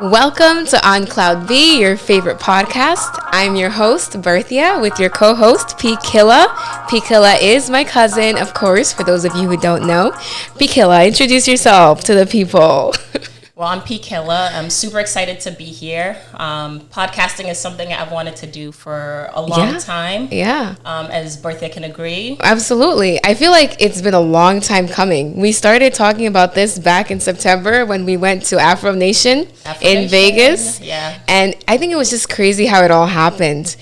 Welcome to On Cloud B, your favorite podcast. I'm your host, Berthia, with your co-host, Pkilla. Pkilla is my cousin, of course, for those of you who don't know. Pkilla, introduce yourself to the people. Well, I'm Pkilla. I'm super excited to be here. Podcasting is something I've wanted to do for a long time. Yeah. As Berthia can agree. Absolutely. I feel like it's been a long time coming. We started talking about this back in September when we went to Afro Nation in Vegas. Yeah. And I think it was just crazy how it all happened.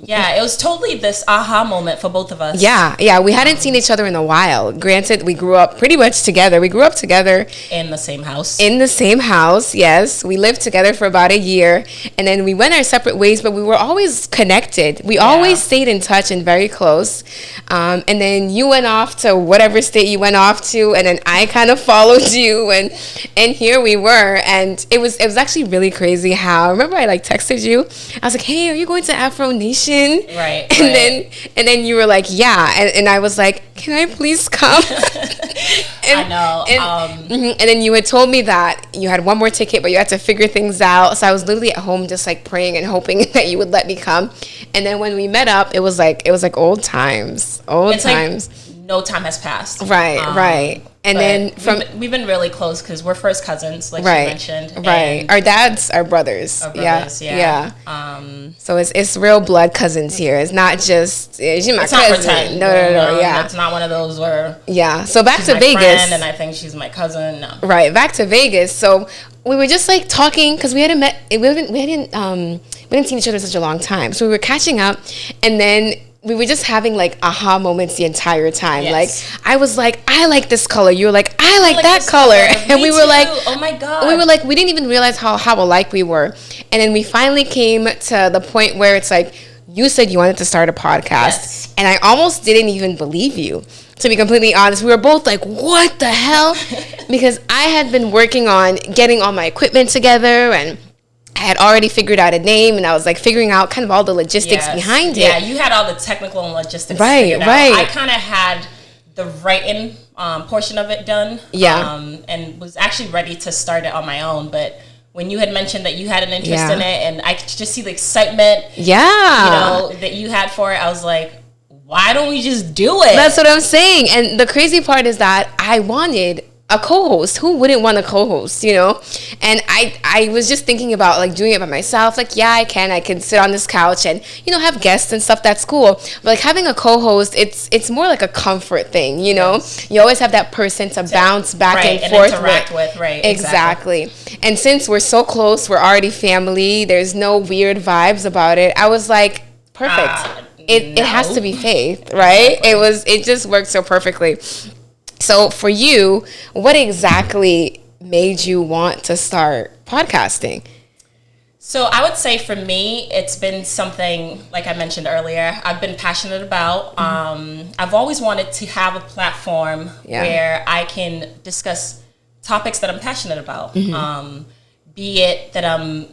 Yeah, it was totally this aha moment for both of us. Yeah. We hadn't seen each other in a while. Granted, we grew up pretty much together. We grew up together. In the same house. Yes. We lived together for about a year. And then we went our separate ways, but we were always connected. We always stayed in touch and very close. And then you went off to whatever state you went off to. And then I kind of followed you. And here we were. And it was actually really crazy how, remember I texted you? I was like, hey, are you going to Afro Nation? Right. And then you were like, yeah. And I was like, can I please come? I know. And then you had told me that you had one more ticket, but you had to figure things out. So I was literally at home just praying and hoping that you would let me come. And then when we met up, it was like old times. No time has passed. Right. And then we've been really close because we're first cousins, like you mentioned. Right. Our dads are brothers. Yeah. So it's real blood cousins here. It's not just she's my cousin. Not pretend. No. Yeah. It's not one of those where So back to Vegas, friend and I think she's my cousin. No. Right. Back to Vegas. So we were just talking because we hadn't met. We hadn't seen each other in such a long time. So we were catching up, and then we were just having aha moments the entire time. Yes. I was like, I like this color. You were like, I like that color. And we were like, oh my God. We were like, we didn't even realize how alike we were. And then we finally came to the point where it's you said you wanted to start a podcast. Yes. And I almost didn't even believe you. To be completely honest, we were both like, what the hell? Because I had been working on getting all my equipment together, and I had already figured out a name, and I was figuring out kind of all the logistics behind it. Yeah, you had all the technical and logistics figured out. I kind of had the writing portion of it done. Yeah. And was actually ready to start it on my own, but when you had mentioned that you had an interest in it, and I could just see the excitement, that you had for it, I was like, why don't we just do it? That's what I'm saying. And the crazy part is that I wanted a co-host. Who wouldn't want a co-host, And I was just thinking about doing it by myself. I can sit on this couch and have guests and stuff. That's cool. But having a co-host, it's more like a comfort thing, Yes. You always have that person to bounce back and forth interact with. Right. Exactly. And since we're so close, we're already family. There's no weird vibes about it. I was like, perfect. It has to be Faith, right? Exactly. It just worked so perfectly. So for you, what exactly made you want to start podcasting? So I would say for me, it's been something, like I mentioned earlier, I've been passionate about. I've always wanted to have a platform where I can discuss topics that I'm passionate about. Be it that I'm,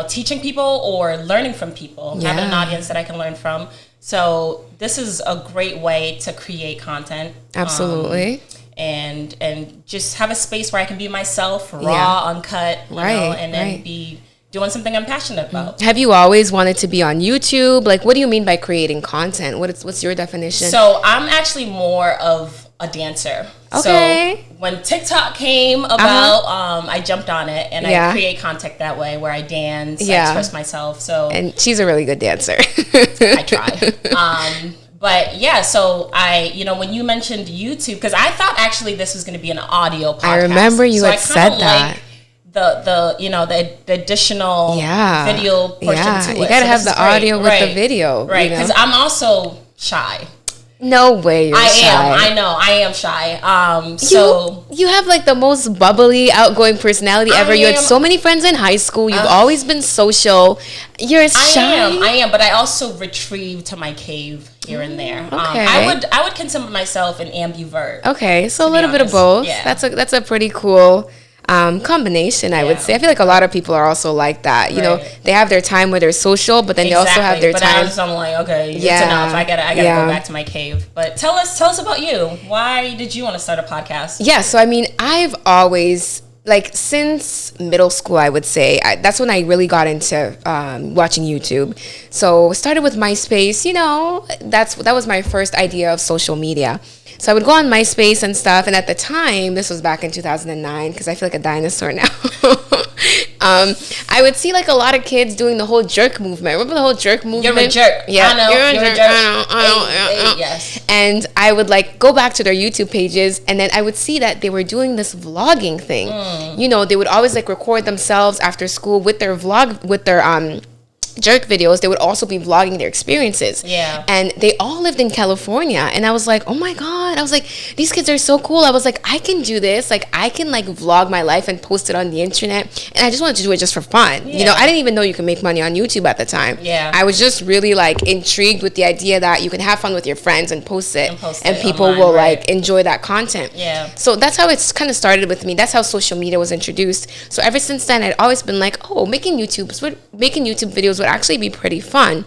teaching people or learning from people, having an audience that I can learn from. So this is a great way to create content. Absolutely. And just have a space where I can be myself, raw, uncut, and then be doing something I'm passionate about. Have you always wanted to be on YouTube? What do you mean by creating content? What's your definition? So I'm actually more of a dancer. Okay. So when TikTok came about, I jumped on it, and I create content that way where I dance, I express myself. And she's a really good dancer. I try. But yeah, so I, when you mentioned YouTube, because I thought actually this was going to be an audio podcast. I remember you had said that. The additional video portion to it. You gotta have the audio with the video, right? Because I'm also shy. No way, you're shy. I am shy. So you have the most bubbly, outgoing personality ever. You had so many friends in high school. You've always been social. You're shy. I am, but I also retreat to my cave here and there. Okay. I would consider myself an ambivert. Okay, so a little bit of both. Yeah. That's a pretty cool combination, I would say. I feel like a lot of people are also like that. They have their time where they're social, but then they also have their time. But I'm like, okay, it's enough. I gotta go back to my cave. But tell us about you. Why did you want to start a podcast? Yeah, so I've always like since middle school, I would say that's when I really got into watching YouTube. So started with MySpace. You know, that was my first idea of social media. So I would go on MySpace and stuff, and at the time, this was back in 2009, because I feel like a dinosaur now. I would see like a lot of kids doing the whole jerk movement. Remember the whole jerk movement? You're a jerk. Yeah, I know. You're a jerk. I know. Yes. And I would like go back to their YouTube pages, and then I would see that they were doing this vlogging thing. You know, they would always like record themselves after school with their jerk videos. They would also be vlogging their experiences. Yeah. And they all lived in California. And I was like, oh my God. I was like, these kids are so cool. I was like, I can do this. Like, I can like vlog my life and post it on the internet. And I just wanted to do it just for fun. You know, I didn't even know you could make money on YouTube at the time. Yeah. I was just really like intrigued with the idea that you can have fun with your friends and post it. And people online, will like enjoy that content. Yeah. So that's how it's kind of started with me. That's how social media was introduced. So ever since then, I'd always been like, oh, making YouTube videos would actually be pretty fun.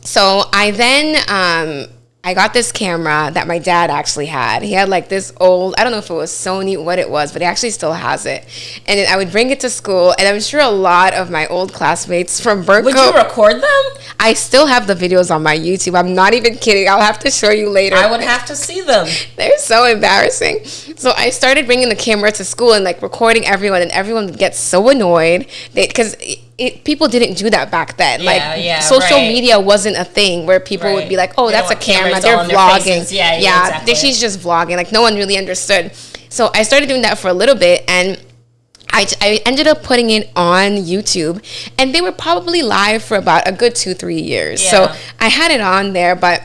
So I then I got this camera that my dad actually had. He had like this old, I don't know if it was Sony, what it was, but he actually still has it. And then I would bring it to school, and I'm sure a lot of my old classmates from Burna. Would you record them? I still have the videos on my YouTube. I'm not even kidding. I'll have to show you later. I would have to see them. They're so embarrassing. So I started bringing the camera to school and like recording everyone, and everyone would get so annoyed because people didn't do that back then. Social media wasn't a thing where people would be like, oh, that's a camera, they're vlogging. Exactly. She's just vlogging. Like, no one really understood. So I started doing that for a little bit, and I ended up putting it on YouTube, and they were probably live for about a good 2-3 years. So I had it on there, but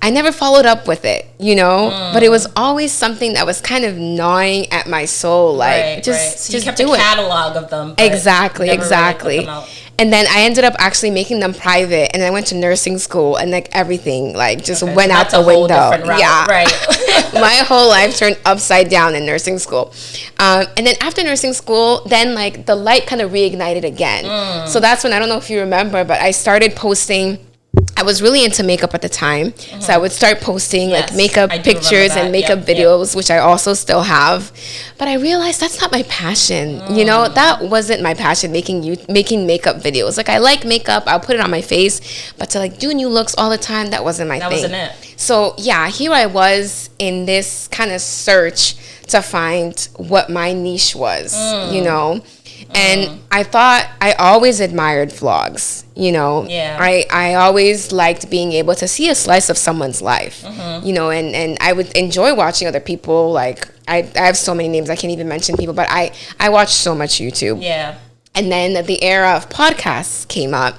I never followed up with it, you know, but it was always something that was kind of gnawing at my soul. Like, just you kept do a it. catalog of them. Exactly. Really, and then I ended up actually making them private, and I went to nursing school, and like everything like just went out the window. Yeah, right. My whole life turned upside down in nursing school. And then after nursing school, then like the light kind of reignited again. So that's when, I don't know if you remember, but I started posting. I was really into makeup at the time, so I would start posting like makeup pictures and makeup videos, which I also still have. But I realized that's not my passion. You know, that wasn't my passion, making makeup videos. Like, I like makeup, I'll put it on my face, but to like do new looks all the time, that wasn't my thing. That wasn't it. So yeah, here I was in this kind of search to find what my niche was, you know. And I always admired vlogs, you know. Yeah. I always liked being able to see a slice of someone's life, you know, and I would enjoy watching other people. Like, I have so many names, I can't even mention people, but I watch so much YouTube. Yeah. And then the era of podcasts came up,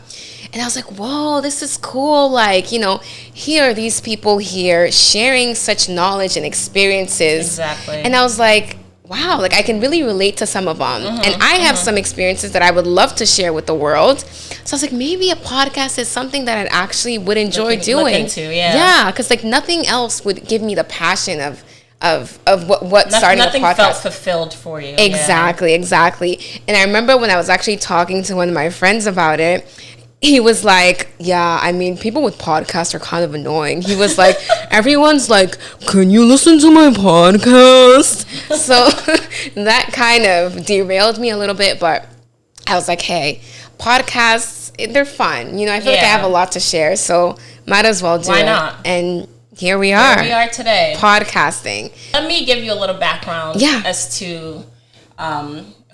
and I was like, whoa, this is cool. Like, you know, here are these people here sharing such knowledge and experiences. Exactly. And I was like, wow, like I can really relate to some of them. And I have some experiences that I would love to share with the world. So I was like, maybe a podcast is something that I actually would enjoy doing. Look into, yeah, because like nothing else would give me the passion of what starting a podcast. Nothing felt fulfilled for you. Exactly. And I remember when I was actually talking to one of my friends about it, he was like, yeah, I mean, people with podcasts are kind of annoying. He was like, everyone's like, can you listen to my podcast? So that kind of derailed me a little bit, but I was like, hey, podcasts, they're fun. You know, I feel like I have a lot to share, so might as well do it. Why not? And here we are. Here we are today. Podcasting. Let me give you a little background as to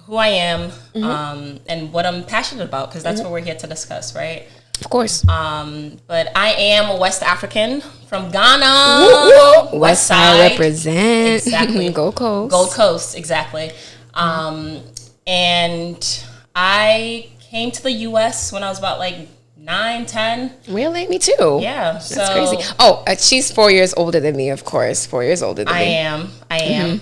who I am, and what I'm passionate about, because that's what we're here to discuss, right? Of course. But I am a West African from Ghana. West Side represent. Exactly. Gold Coast. Gold Coast, exactly. And I came to the U.S. when I was about like 9, 10. Really? Me too. Yeah. That's crazy. Oh, she's 4 years older than me, of course. 4 years older than me. I am.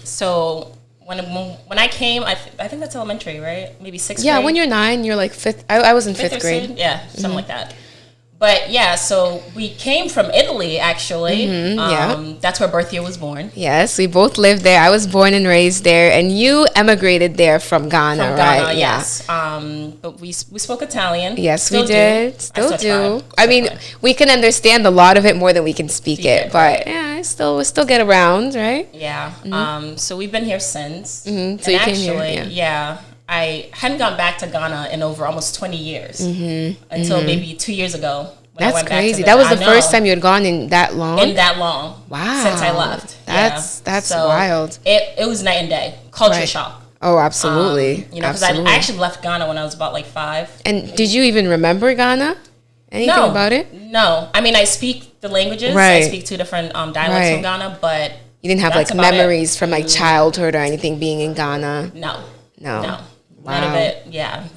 So when I came, I think that's elementary, right? Maybe 6th grade. Yeah, when you're 9, you're like 5th. I was in 5th grade. Yeah, something like that. But yeah, so we came from Italy, actually. That's where Berthia was born. Yes, we both lived there. I was born and raised there, and you emigrated there from Ghana, right? Ghana, yes. But we spoke Italian. Yes, we did. Still do. I mean, we can understand a lot of it more than we can speak it, but yeah, we still get around, right? Yeah. So we've been here since. So and you actually, came here, I hadn't gone back to Ghana in over almost 20 years until maybe 2 years ago. That's crazy. That was the first time you had gone in that long? In that long. Wow. Since I left. That's so wild. It was night and day. Culture shock. Oh, absolutely. Because I actually left Ghana when I was about like 5. And did you even remember Ghana? Anything about it? No. I mean, I speak the languages. I speak 2 different dialects from Ghana, but you didn't have like memories from like childhood or anything being in Ghana? No. Wow. None of it,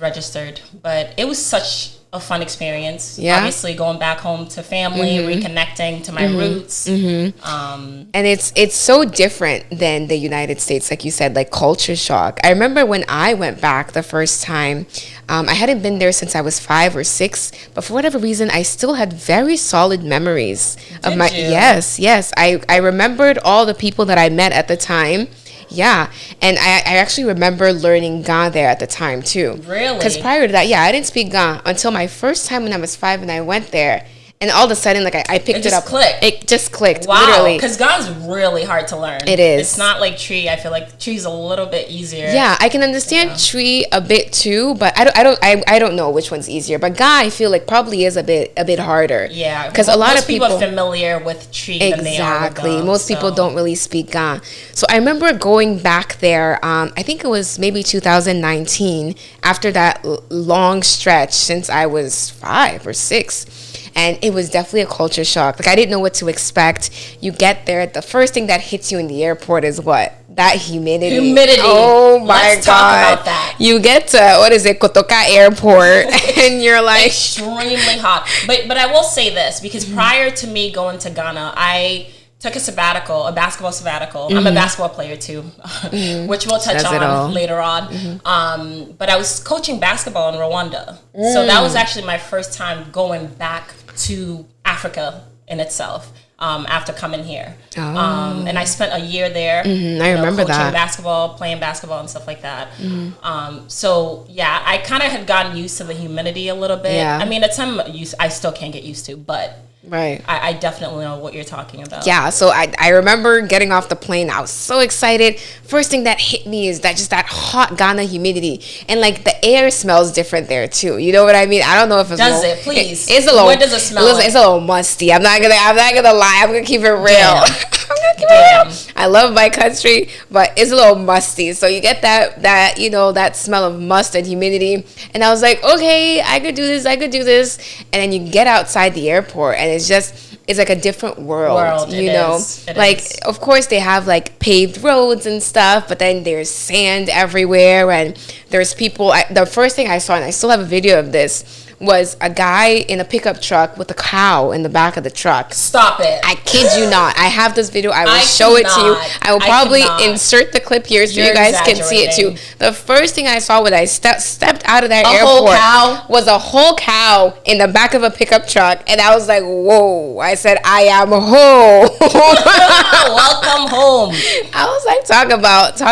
registered. But it was such a fun experience. Yeah. Obviously, going back home to family, reconnecting to my roots. And it's so different than the United States, like you said, like culture shock. I remember when I went back the first time, I hadn't been there since I was 5 or 6, but for whatever reason, I still had very solid memories of my. Yes. I remembered all the people that I met at the time. Yeah, and I actually remember learning Ga there at the time too. Really? Because prior to that, I didn't speak Ga until my first time when I was 5 and I went there. And all of a sudden, like, I picked it up. It just clicked, literally. Because Ga's really hard to learn. It is. It's not like Tree. I feel like Tree's a little bit easier. Yeah, I can understand Tree a bit too, but I don't know which one's easier. But Ga, I feel like probably is a bit harder. Yeah, because a lot of people are familiar with Tree than they are with Ga. Most people don't really speak Ga. So I remember going back there. I think it was maybe 2019 after that long stretch since I was 5 or 6. And it was definitely a culture shock. Like, I didn't know what to expect. You get there, the first thing that hits you in the airport is what? That humidity. Oh my Let's God. Talk about that. You get to, Kotoka Airport, and you're like... Extremely hot. But I will say this, because prior to me going to Ghana, I took a basketball sabbatical. I'm a basketball player too, which we'll touch on later on. But I was coaching basketball in Rwanda. So that was actually my first time going back to Africa in itself after coming here. And I spent a year there. I remember coaching that. basketball, playing basketball and stuff like that. So yeah, I kind of had gotten used to the humidity a little bit. Yeah. I mean, at some I still can't get used to, but right. I definitely know what you're talking about. Yeah, so I remember getting off the plane. I was so excited. First thing that hit me is that hot Ghana humidity. And like the air smells different there too. You know what I mean? I don't know if it's Please. It's a little, what does it smell like? It's a little musty. I'm not gonna lie. I'm gonna keep it real. Damn. I'm gonna keep it real. I love my country, but it's a little musty. So you get that smell of must and humidity. And I was like, okay, I could do this. And then you get outside the airport and it's like a different world, you know? Of course they have like paved roads and stuff, but then there's sand everywhere and there's people. The first thing I saw, and I still have a video of this, was a guy in a pickup truck with a cow in the back of the truck. Stop it. I kid you not. I have this video. I will show it to you. I will probably insert the clip here so you guys can see it too. The first thing I saw when I stepped out of that airport was a whole cow in the back of a pickup truck. And I was like, whoa. I said, I am home. Welcome home. I was like, talk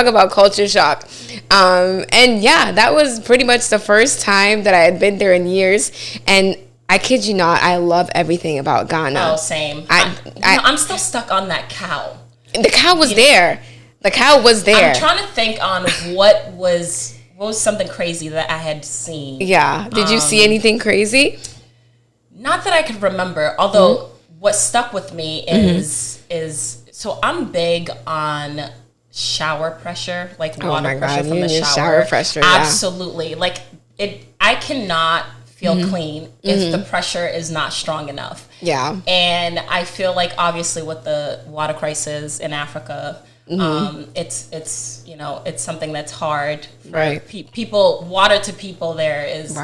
about culture shock. And yeah, that was pretty much the first time that I had been there in years. And I kid you not, I love everything about Ghana. Oh, same. I'm still stuck on that cow. The cow was there. The cow was there. I'm trying to think on what was something crazy that I had seen. Yeah. Did you see anything crazy? Not that I could remember. Although what stuck with me is so I'm big on shower pressure, like water pressure from the shower pressure. Absolutely. Like I cannot feel clean if the pressure is not strong enough. Yeah. And I feel like obviously with the water crisis in Africa, it's something that's hard for people. Water to people there is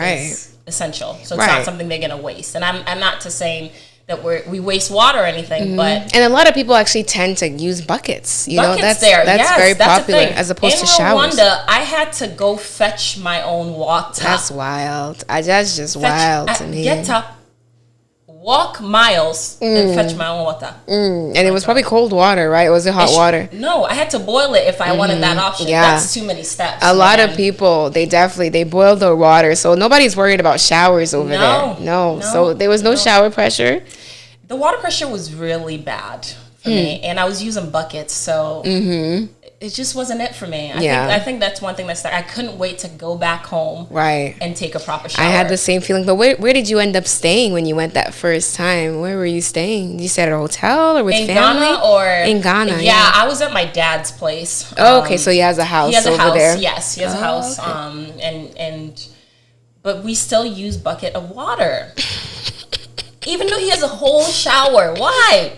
essential. So it's not something they're gonna waste. And I'm not to saying that we waste water or anything, but and a lot of people actually tend to use buckets. You know, that's yes, very popular as opposed to showers. In Rwanda, I had to go fetch my own water. That's wild. That's just wild to me. Get up, walk miles, and fetch my own water. And it was probably cold water, right? Or was it hot water? No, I had to boil it if I wanted that option. Yeah. That's too many steps. A lot of people, they boil their water. So nobody's worried about showers over there. No. So there was no shower pressure. The water pressure was really bad for me, and I was using buckets, so it just wasn't it for me. I think that's one thing I couldn't wait to go back home, and take a proper shower. I had the same feeling. But where did you end up staying when you went that first time? Where were you staying? You stayed at a hotel or with family? In Ghana. Yeah, I was at my dad's place. Oh, okay, so he has a house. He has a house. There. Yes, he has a house. Okay. But we still use bucket of water, even though he has a whole shower. Why?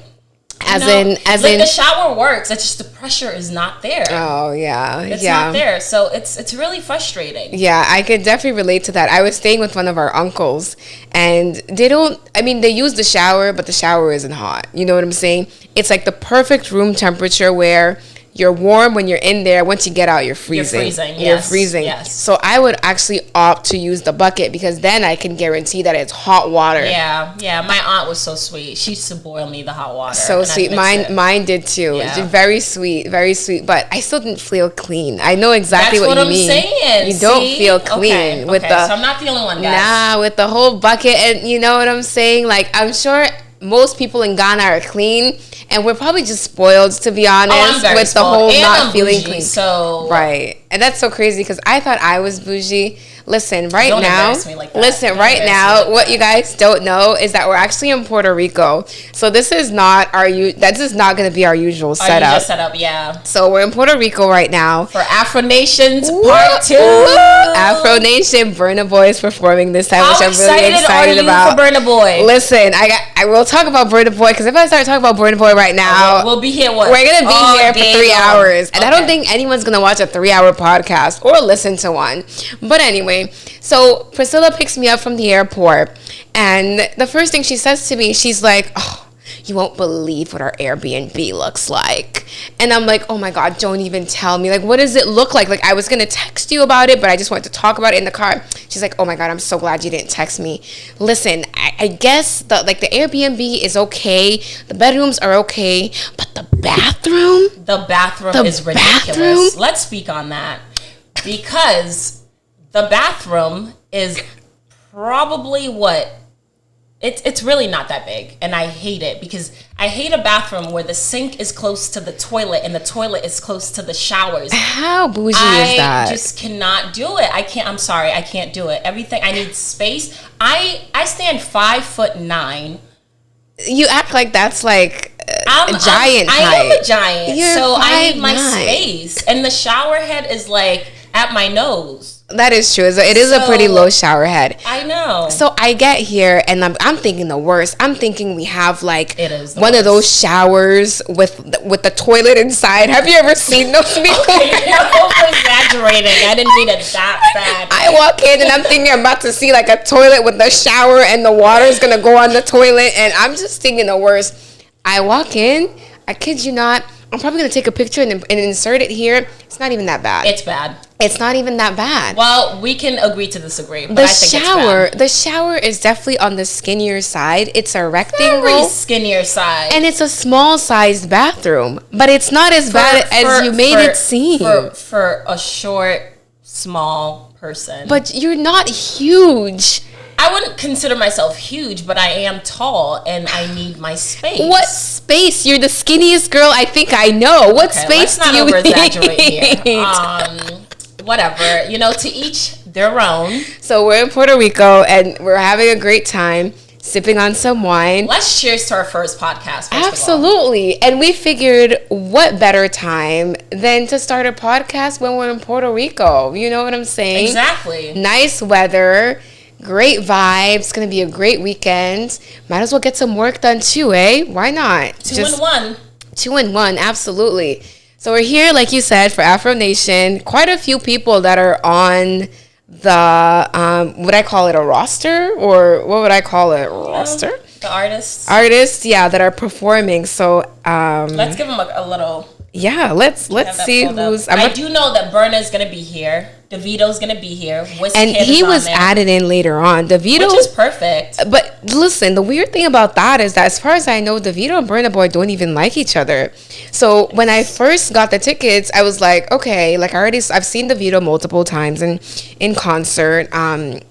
As in, the shower works. It's just the pressure is not there. Oh yeah, it's not there. So it's really frustrating. Yeah, I could definitely relate to that. I was staying with one of our uncles, and they don't. I mean, they use the shower, but the shower isn't hot. You know what I'm saying? It's like the perfect room temperature where you're warm when you're in there. Once you get out, you're freezing. You're freezing. Yes. So I would actually opt to use the bucket because then I can guarantee that it's hot water. Yeah. My aunt was so sweet. She used to boil me the hot water. So sweet. Mine did too. Yeah. Very sweet. Very sweet. But I still didn't feel clean. I know exactly what you mean. That's what I'm saying. You don't feel clean with the. So I'm not the only one, guys. Nah, with the whole bucket, and you know what I'm saying. Like I'm sure most people in Ghana are clean. And we're probably just spoiled, to be honest, with the whole not feeling clean. So right, and that's so crazy because I thought I was bougie. Listen, right Don't now, embarrass me like that. What you guys don't know is that we're actually in Puerto Rico. So this is not that is not going to be our usual setup. Yeah. So we're in Puerto Rico right now for Afro Nation's Part 2. Afro Nation, Burna Boy is performing this time, which I'm really excited about. For Burna Boy? Listen, I will talk about Burna Boy because if I start talking about Burna Boy right now, we'll be here. We're gonna be here for 3 hours, and I don't think anyone's gonna watch a 3-hour podcast or listen to one. But anyway. So Priscilla picks me up from the airport, and the first thing she says to me, she's like, "Oh, you won't believe what our Airbnb looks like." And I'm like, "Oh my God, don't even tell me. Like, what does it look like?" Like, I was gonna text you about it, but I just wanted to talk about it in the car. She's like, "Oh my God, I'm so glad you didn't text me. Listen, I guess the Airbnb is okay. The bedrooms are okay, but the bathroom is ridiculous. Let's speak on that because the bathroom is probably it's really not that big, and I hate it because I hate a bathroom where the sink is close to the toilet and the toilet is close to the showers. How bougie is that? I just cannot do it. I'm sorry, I can't do it. Everything, I need space. I stand 5'9". You act like that's like a giant height. I am a giant, so I need my space, and the shower head is like at my nose. That is true. It is a pretty low shower head. I know. So I get here and I'm thinking the worst. I'm thinking we have like one of those showers with the toilet inside. Have you ever seen those people? Okay, you're over-exaggerating. I didn't mean it that bad. I walk in and I'm thinking I'm about to see like a toilet with the shower and the water's going to go on the toilet. And I'm just thinking the worst. I walk in. I kid you not. I'm probably going to take a picture and insert it here. It's not even that bad. It's bad. It's not even that bad. Well, we can agree to disagree, but I think it's bad. The shower is definitely on the skinnier side. It's a rectangle. Very skinnier side. And it's a small-sized bathroom. But it's not as bad as you made it seem. For a short, small person. But you're not huge. I wouldn't consider myself huge, but I am tall, and I need my space. What space? You're the skinniest girl I think I know. What space do you need? Let's not over-exaggerate here. Whatever. To each their own. So we're in Puerto Rico, and we're having a great time, sipping on some wine. Let's cheers to our first podcast. Absolutely. And we figured what better time than to start a podcast when we're in Puerto Rico. You know what I'm saying? Exactly. Nice weather. Great vibes. It's going to be a great weekend. Might as well get some work done too, eh? Why not? 2 in 1. 2 in 1, absolutely. So we're here, like you said, for Afro Nation. Quite a few people that are on the, would I call it a roster? Or what would I call it? The artists. Artists, yeah, that are performing. So let's give them a little Yeah, let's see who's. I do know that Burna's gonna be here. Davido's gonna be here. Wizkid and he was added in later on. Davido, which is perfect. But listen, the weird thing about that is that, as far as I know, Davido and Burna Boy don't even like each other. So when I first got the tickets, I was like, okay, like I've seen Davido multiple times in concert.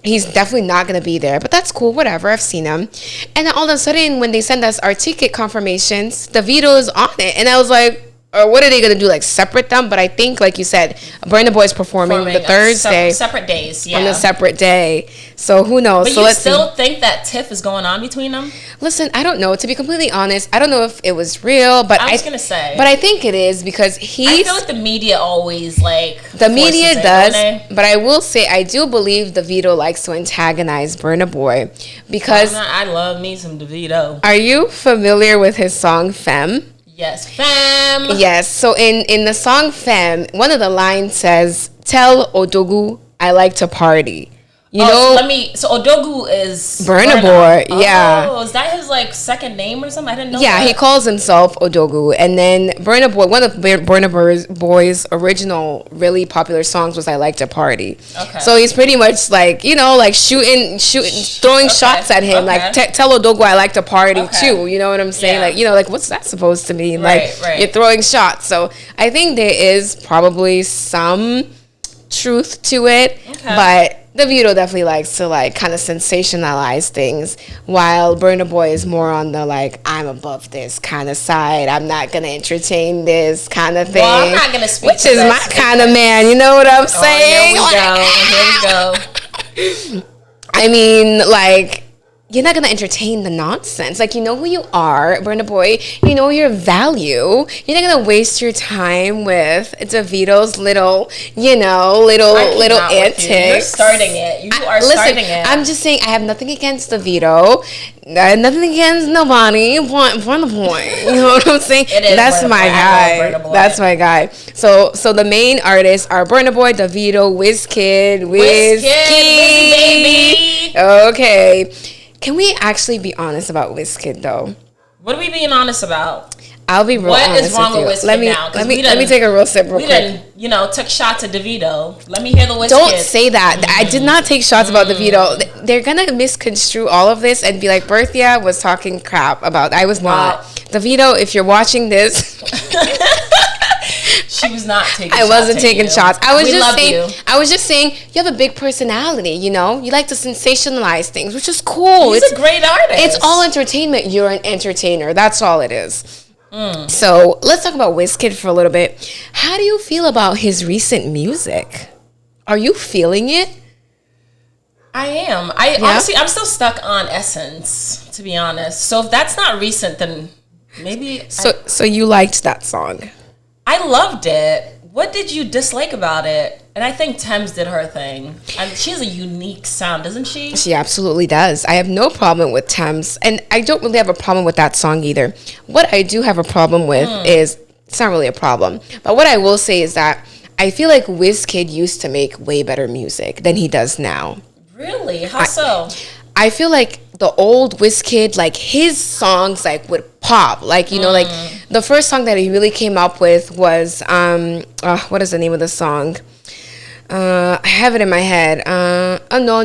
He's definitely not gonna be there, but that's cool. Whatever, I've seen him. And then all of a sudden, when they send us our ticket confirmations, Davido is on it, and I was like, or what are they going to do, like separate them? But I think, like you said, Burna Boy's performing the Thursday. Separate days, yeah. On a separate day. So who knows? But so you still think that tiff is going on between them? Listen, I don't know. To be completely honest, I don't know if it was real. But I was going to say. But I think it is because I feel like the media always, like... The media does. But I will say, I do believe Davido likes to antagonize Burna Boy. Because... I love me some Davido. Are you familiar with his song, Femme? Yes, Femme. Yes. So in the song Femme, one of the lines says, "Tell Odogu I like to party." You know, so Odogu is Burna Boy. Yeah. Oh, is that his like second name or something? I didn't know. Yeah, that. He calls himself Odogu, and then Burna Boy. One of Burna Boy's original really popular songs was "I Like to Party." Okay. So he's pretty much like like shooting, throwing shots at him. Like tell Odogu I like to party too. You know what I'm saying? Yeah. Like what's that supposed to mean? Right. You're throwing shots. So I think there is probably some truth to it, but Davido definitely likes to like kind of sensationalize things, while Burna Boy is more on the like, I'm above this kind of side. I'm not gonna entertain this kind of thing. Well, I'm not gonna speak. Which is my kind of man. You know what I'm saying? Here we go. I mean, like, you're not gonna entertain the nonsense. Like, you know who you are, Burna Boy. You know your value. You're not gonna waste your time with Davido's little antics. You're starting it. You are starting it. I'm just saying, I have nothing against Davido. Nothing against nobody. Burna Boy. You know what I'm saying? That's my guy. That's my guy. So the main artists are Burna Boy, Davido, Wizkid, baby. Okay. Can we actually be honest about Wizkid though? What are we being honest about? I'll be real honest. What is wrong with Wizkid now? Let me take a real sip real quick. We took shots at Davido. Let me hear the Wizkid. Don't say that. I did not take shots about Davido. They're gonna misconstrue all of this and be like, Berthia was talking crap about. I was not. Davido, if you're watching this. She was not taking shots. I wasn't taking shots. I was just saying you have a big personality, you like to sensationalize things, which is cool. He's a great artist. It's all entertainment. You're an entertainer. That's all it is. So let's talk about Wizkid for a little bit. How do you feel about his recent music? Are you feeling it? I am. Honestly, I'm still stuck on Essence, to be honest. So if that's not recent, then maybe. So you liked that song? I loved it. What did you dislike about it? And I think Thames did her thing. She has a unique sound, doesn't she? She absolutely does. I have no problem with Thames. And I don't really have a problem with that song either. What I do have a problem with is, it's not really a problem, but what I will say is that I feel like Wizkid used to make way better music than he does now. Really? How so? I feel like the old Wizkid, like his songs like would pop. Like, like the first song that he really came up with was what is the name of the song? I have it in my head. No,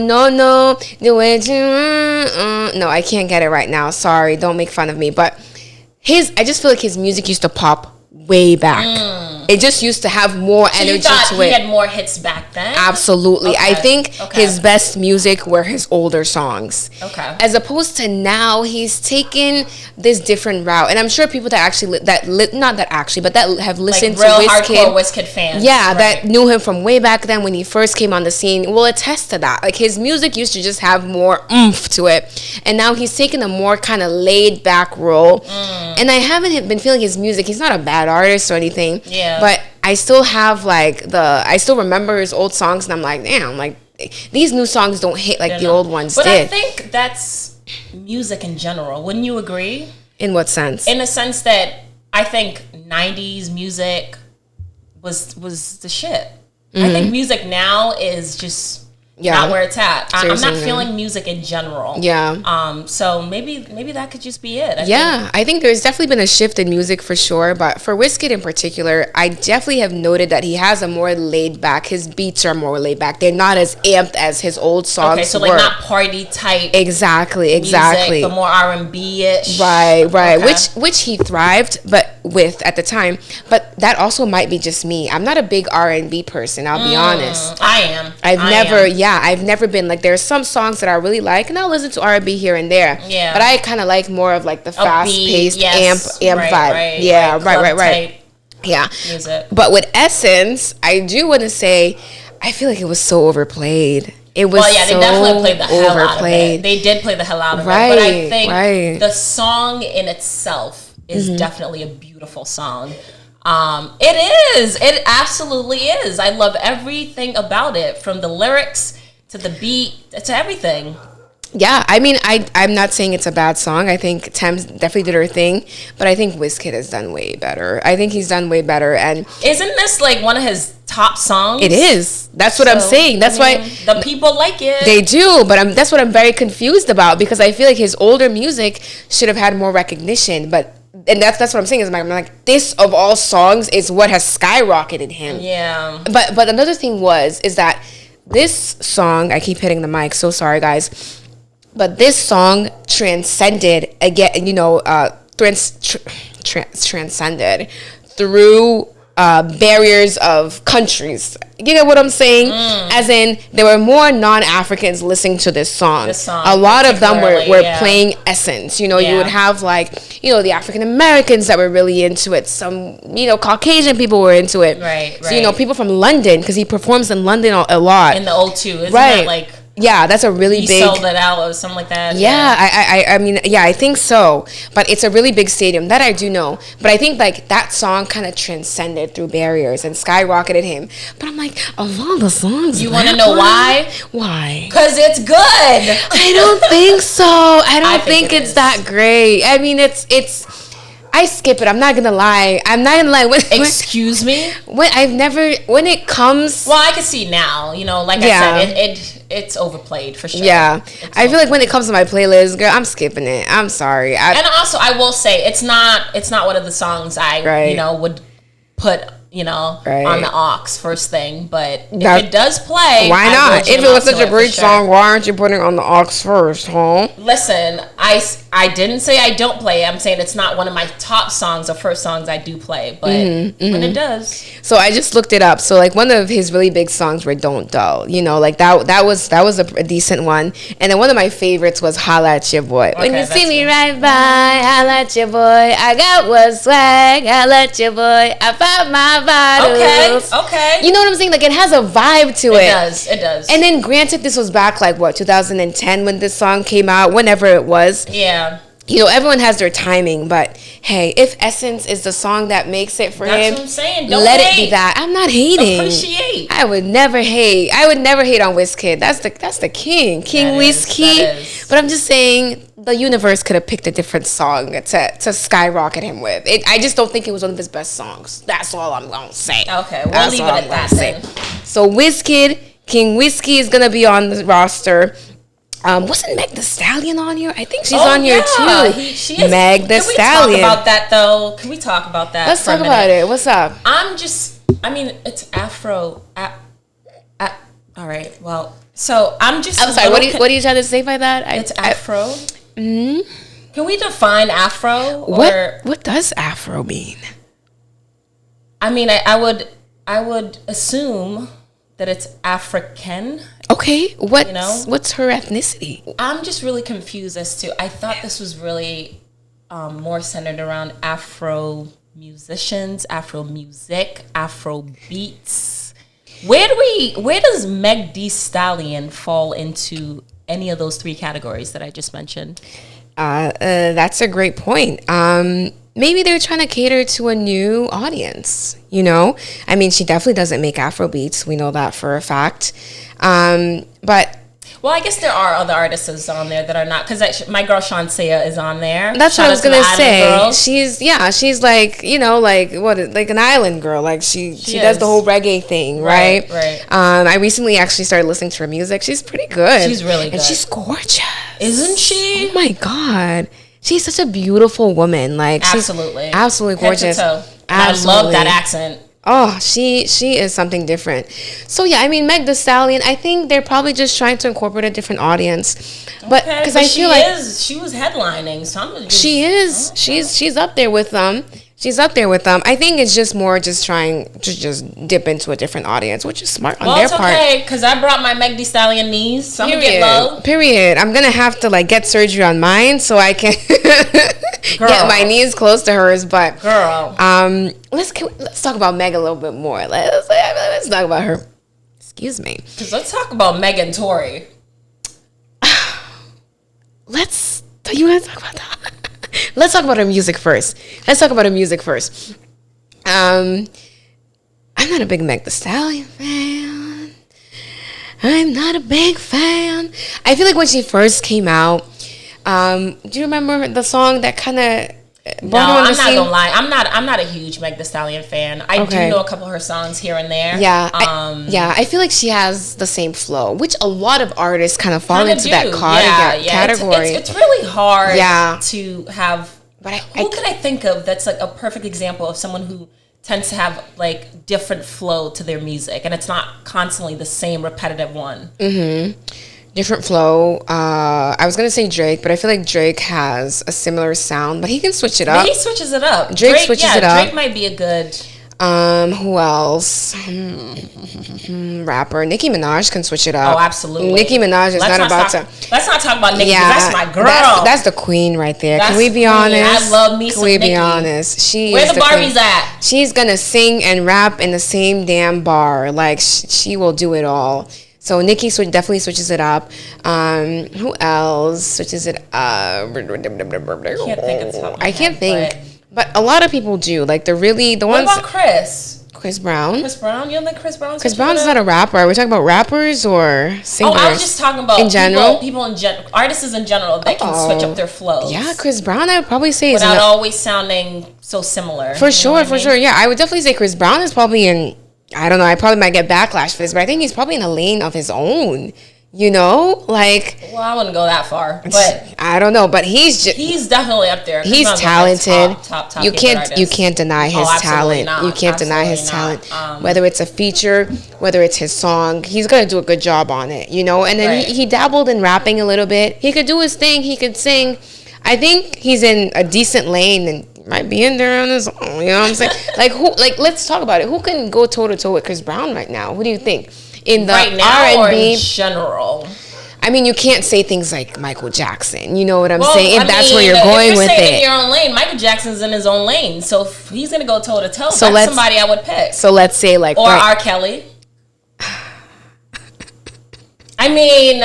the way to no, I can't get it right now. Sorry, don't make fun of me. But I just feel like his music used to pop way back. It just used to have more energy to it. He had more hits back then? Absolutely. Okay. I think his best music were his older songs. Okay. As opposed to now, he's taken this different route. And I'm sure people that actually, that have listened like real to Wizkid. Hardcore Wizkid fans. Yeah, right. That knew him from way back then when he first came on the scene will attest to that. Like his music used to just have more oomph to it. And now he's taken a more kind of laid back role. And I haven't been feeling his music. He's not a bad artist or anything. Yeah. But I still have I still remember his old songs, and I'm like, damn, like these new songs don't hit like the old ones did. But I think that's music in general. Wouldn't you agree? In what sense? In the sense that I think 90s music was the shit. I think music now is just not where it's at. I'm not feeling music in general. Yeah. So maybe that could just be it. I think there's definitely been a shift in music for sure. But for Wizkid in particular, I definitely have noted that he has a more laid back. His beats are more laid back. They're not as amped as his old songs. Okay, so like not party type. Exactly. Music, but more R&B ish. Right. Okay. Which he thrived, but with at the time. But that also might be just me. I'm not a big R&B person. I'll be honest. I am. I've never been like, there are some songs that I really like, and I'll listen to R&B here and there. Yeah. But I kind of like more of like the fast-paced amp vibe. Right. Yeah. Music. But with Essence, I do want to say, I feel like it was so overplayed. It was they definitely played the hell out of it. They did play the hell out of it. But I think the song in itself is definitely a beautiful song. It is. It absolutely is. I love everything about it, from the lyrics to the beat to everything. Yeah, I mean, I'm not saying it's a bad song. I think Thames definitely did her thing, but I think Wizkid has done way better. I think he's done way better. And isn't this like one of his top songs? It is. That's what I'm saying. That's why the people like it. They do, but that's what I'm very confused about, because I feel like his older music should have had more recognition. And that's what I'm saying, is I'm like, this of all songs is what has skyrocketed him. Yeah. But another thing is that this song, I keep hitting the mic, so sorry guys, but this song transcended transcended through barriers of countries. You know what I'm saying? As in, there were more non-Africans listening to this song. A lot of them were playing Essence. You would have like, the African Americans that were really into it. Some, Caucasian people were into it. Right. So, people from London, because he performs in London a lot. In the O2, isn't that like... Yeah, that's a really big... He sold it out or something like that. Yeah, I mean, I think so. But it's a really big stadium. That I do know. But I think, like, that song kind of transcended through barriers and skyrocketed him. But I'm like, of all the songs... You want to know why? Why? Because it's good. I don't think so. I don't think it's that great. I mean, it's... I skip it. I'm not gonna lie. Excuse me? When it comes... Well, I can see now. Like I said, it's overplayed for sure. Yeah. I feel like when it comes to my playlist, girl, I'm skipping it. I'm sorry. And also, I will say, it's not one of the songs I, would put... on the aux first thing, but if it does play, why not? If it was such a great song, why aren't you putting it on the aux first, huh? Listen, I didn't say I don't play. I'm saying it's not one of my top songs or first songs I do play, but when it does. So I just looked it up. So like one of his really big songs were "Don't Dull." Like that was a decent one. And then one of my favorites was "Holla at Your Boy." Okay, when you see me right by, holla at your boy. I got what swag, holla at your boy. I found my bottles. Okay. You know what I'm saying? Like, it has a vibe to it. It does. And then granted, this was back like 2010 when this song came out, whenever it was. Yeah. Everyone has their timing, but hey, if Essence is the song that makes it for him, that's what I'm saying. Don't let hate. it be that. I'm not hating. Appreciate. I would never hate on Wizkid. That's the king Wizkid. But I'm just saying, the universe could have picked a different song to skyrocket him with. I just don't think it was one of his best songs. That's all I'm gonna say. Okay, we'll leave it at that then. So Wizkid, King Wizkid is gonna be on the roster. Wasn't Meg Thee Stallion on here? I think she's on here too. She is. Meg Thee Stallion. Can we talk about that though? Can we talk about that? Let's talk about it. What's up? It's Afro. All right. Well, so I'm sorry. What are you trying to say by that? It's Afro. Can we define Afro? What does Afro mean? I mean, I would assume that it's African. Okay, what's her ethnicity? I'm just really confused as to. I thought this was really more centered around Afro musicians, Afro music, Afro beats. Where does Meg Thee Stallion fall into any of those three categories that I just mentioned? That's a great point. Maybe they're trying to cater to a new audience, I mean, she definitely doesn't make Afro beats. We know that for a fact. But Well, I guess there are other artists on there that are not, because my girl Shansia is on there. That's what I was gonna say. She's like, you know, like like an island girl. Like she does the whole reggae thing, right? Right. I recently actually started listening to her music. She's pretty good. She's really good. And she's gorgeous. Isn't she? Oh my God. She's such a beautiful woman. Like absolutely gorgeous. Head to toe. I love that accent. Oh, she is something different. So yeah, I mean, Meg Thee Stallion, I think they're probably just trying to incorporate a different audience. But because I feel like she was headlining, so she is. Okay. She's up there with them. She's up there with them. I think it's just more just trying to just dip into a different audience, which is smart on their part. Well, it's okay, because I brought my Meg Thee Stallion knees, so I'm going to get low. Period. I'm going to have to, like, get surgery on mine so I can get my knees close to hers. But, girl. Let's talk about Meg a little bit more. Let's talk about her. Excuse me. Because let's talk about Meg and Tory. You want to talk about that? Let's talk about her music first. I'm not a big Meg Thee Stallion fan. I'm not a big fan. I feel like when she first came out, do you remember the song that kind of brought her on the scene? I'm not gonna lie. I'm not a huge Meg Thee Stallion fan. I do know a couple of her songs here and there. Yeah, I feel like she has the same flow, which a lot of artists kind of fall into that category. It's really hard to have. But who can I think of that's like a perfect example of someone who tends to have like different flow to their music, and it's not constantly the same repetitive one. Mm-hmm. Different flow. I was gonna say Drake, but I feel like Drake has a similar sound, but he can switch it up. But he switches it up. Drake switches it up. Drake might be a good. Who else? Rapper Nicki Minaj can switch it up. Oh, absolutely. Nicki Minaj is not about to. Let's not talk about Nicki. Yeah, that's my girl. That's the queen right there. Can we be honest? I love me some Nicki. Can we be honest? Where the Barbies at? She's gonna sing and rap in the same damn bar. Like she will do it all. So Nicki definitely switches it up. Who else switches it up? I can't think. But a lot of people do. Like the ones. What about Chris? Chris Brown. Chris Brown? You don't think Chris Brown? Chris Brown's not a rapper. Are we talking about rappers or singers? Oh, I was just talking about in general. People in general, artists in general that can switch up their flows. Yeah, Chris Brown, I would probably say without always sounding so similar. For sure. Yeah, I would definitely say Chris Brown is probably in. I don't know. I probably might get backlash for this, but I think he's probably in a lane of his own. You know, like. Well, I wouldn't go that far, but I don't know. But he's definitely up there. He's talented. Top you can't deny his talent. You can't deny his talent. Whether it's a feature, whether it's his song, he's gonna do a good job on it. You know, and then he dabbled in rapping a little bit. He could do his thing. He could sing. I think he's in a decent lane and might be in there on his own. You know what I'm saying? Let's talk about it. Who can go toe to toe with Chris Brown right now? What do you think? In the R&B, or in general. I mean, you can't say things like Michael Jackson. You know what I'm saying? If that's where you're going with it. In your own lane, Michael Jackson's in his own lane. So if he's going to go toe to toe, that's somebody I would pick. So let's say like... Or R. Kelly. I mean...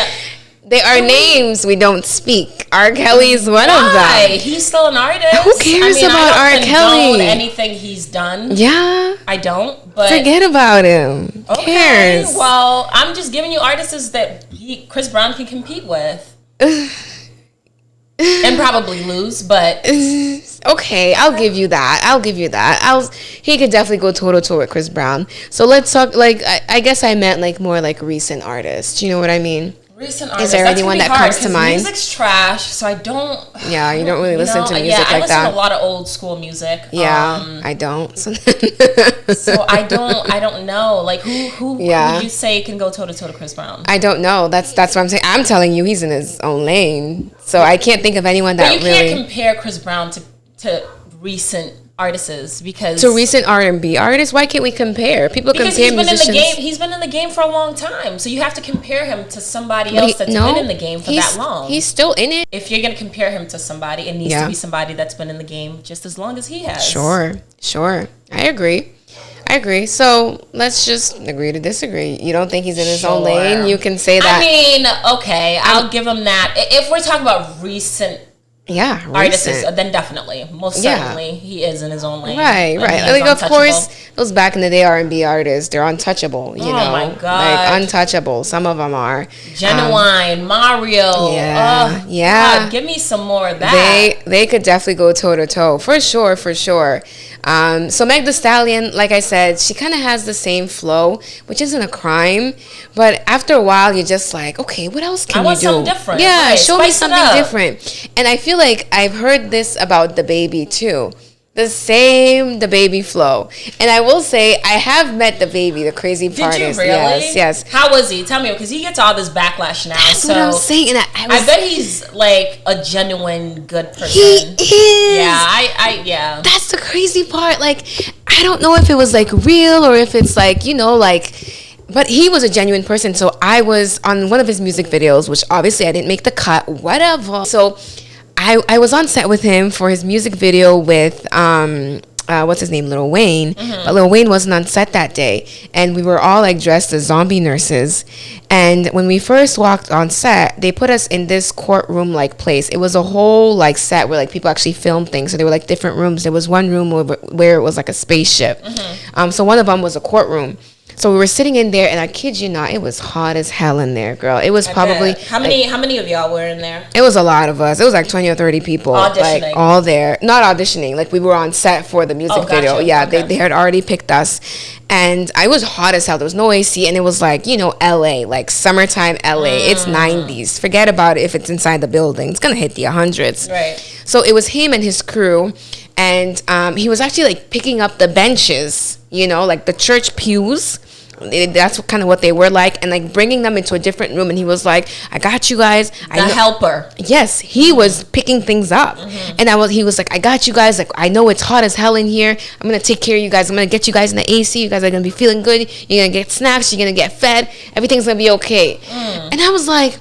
They are names we don't speak. R. Kelly is one of them. He's still an artist. Who cares about R. Kelly? Anything he's done. Yeah. I don't. But forget about him. Who cares? Well, I'm just giving you artists that Chris Brown can compete with. And probably lose, but okay, I'll give you that. He could definitely go toe to toe with Chris Brown. So let's talk. Like I guess I meant like more like recent artists. You know what I mean? Recent artists. Is there anyone that comes to mind? Music's trash, so I don't. Yeah, you don't really listen to music like that. I listen to a lot of old school music. Yeah, I don't. So I don't know. Like who would you say can go toe to toe to Chris Brown? I don't know. That's what I'm saying. I'm telling you, he's in his own lane. So I can't think of anyone that really. You can't compare Chris Brown to recent artists because to recent R&B artists. Why can't we compare? People compare musicians. He's been in the game for a long time, so you have to compare him to somebody else that's been in the game for that long. He's still in it. If you're going to compare him to somebody, it needs to be somebody that's been in the game just as long as he has. Sure. I agree. So let's just agree to disagree. You don't think he's in his own lane? You can say that. I mean, okay, I'll give him that. If we're talking about recent artist, then definitely, most certainly, he is in his own lane. Right. Like, of course, those back in the day R&B artists, they're untouchable. You know, my God, like untouchable. Some of them are. Genuine, Mario. Yeah. God, give me some more of that. They could definitely go toe to toe for sure. So Meg Thee Stallion, like I said, she kind of has the same flow, which isn't a crime. But after a while, you're just like, okay, what else can you do? I want something different. Yeah, show me something different. And I feel like I've heard this about DaBaby too. The same DaBaby flow. And I will say, I have met DaBaby, the crazy part. Did you is, really? Yes. How was he? Tell me, because he gets all this backlash now. That's what I'm saying. And I bet he's like a genuine good person. He is. Yeah, yeah. That's the crazy part. Like, I don't know if it was like real or if it's like, you know, like... But he was a genuine person. So I was on one of his music videos, which obviously I didn't make the cut, whatever. So I was on set with him for his music video with, what's his name, Lil Wayne. Mm-hmm. But Lil Wayne wasn't on set that day. And we were all like dressed as zombie nurses. And when we first walked on set, they put us in this courtroom like place. It was a whole like set where like people actually filmed things. So there were like different rooms. There was one room where it was like a spaceship. Mm-hmm. So one of them was a courtroom. So we were sitting in there, and I kid you not, it was hot as hell in there, girl. It was probably... How many of y'all were in there? It was a lot of us. It was like 20 or 30 people. Auditioning? Like, all there. Not auditioning. Like, we were on set for the music video. Yeah, okay. They had already picked us. And I was hot as hell. There was no AC, and it was like, you know, LA. Like, summertime LA. It's 90s. Forget about it if it's inside the building. It's going to hit the hundreds. Right. So it was him and his crew. And he was actually, like, picking up the benches, you know, like the church pews. That's kind of what they were like, and like bringing them into a different room. And he was like, I got you guys. The helper. Yes, he was picking things up. And he was like, I got you guys. Like, I know it's hot as hell in here. I'm going to take care of you guys. I'm going to get you guys in the AC. You guys are going to be feeling good. You're going to get snacks. You're going to get fed. Everything's going to be okay. And I was like,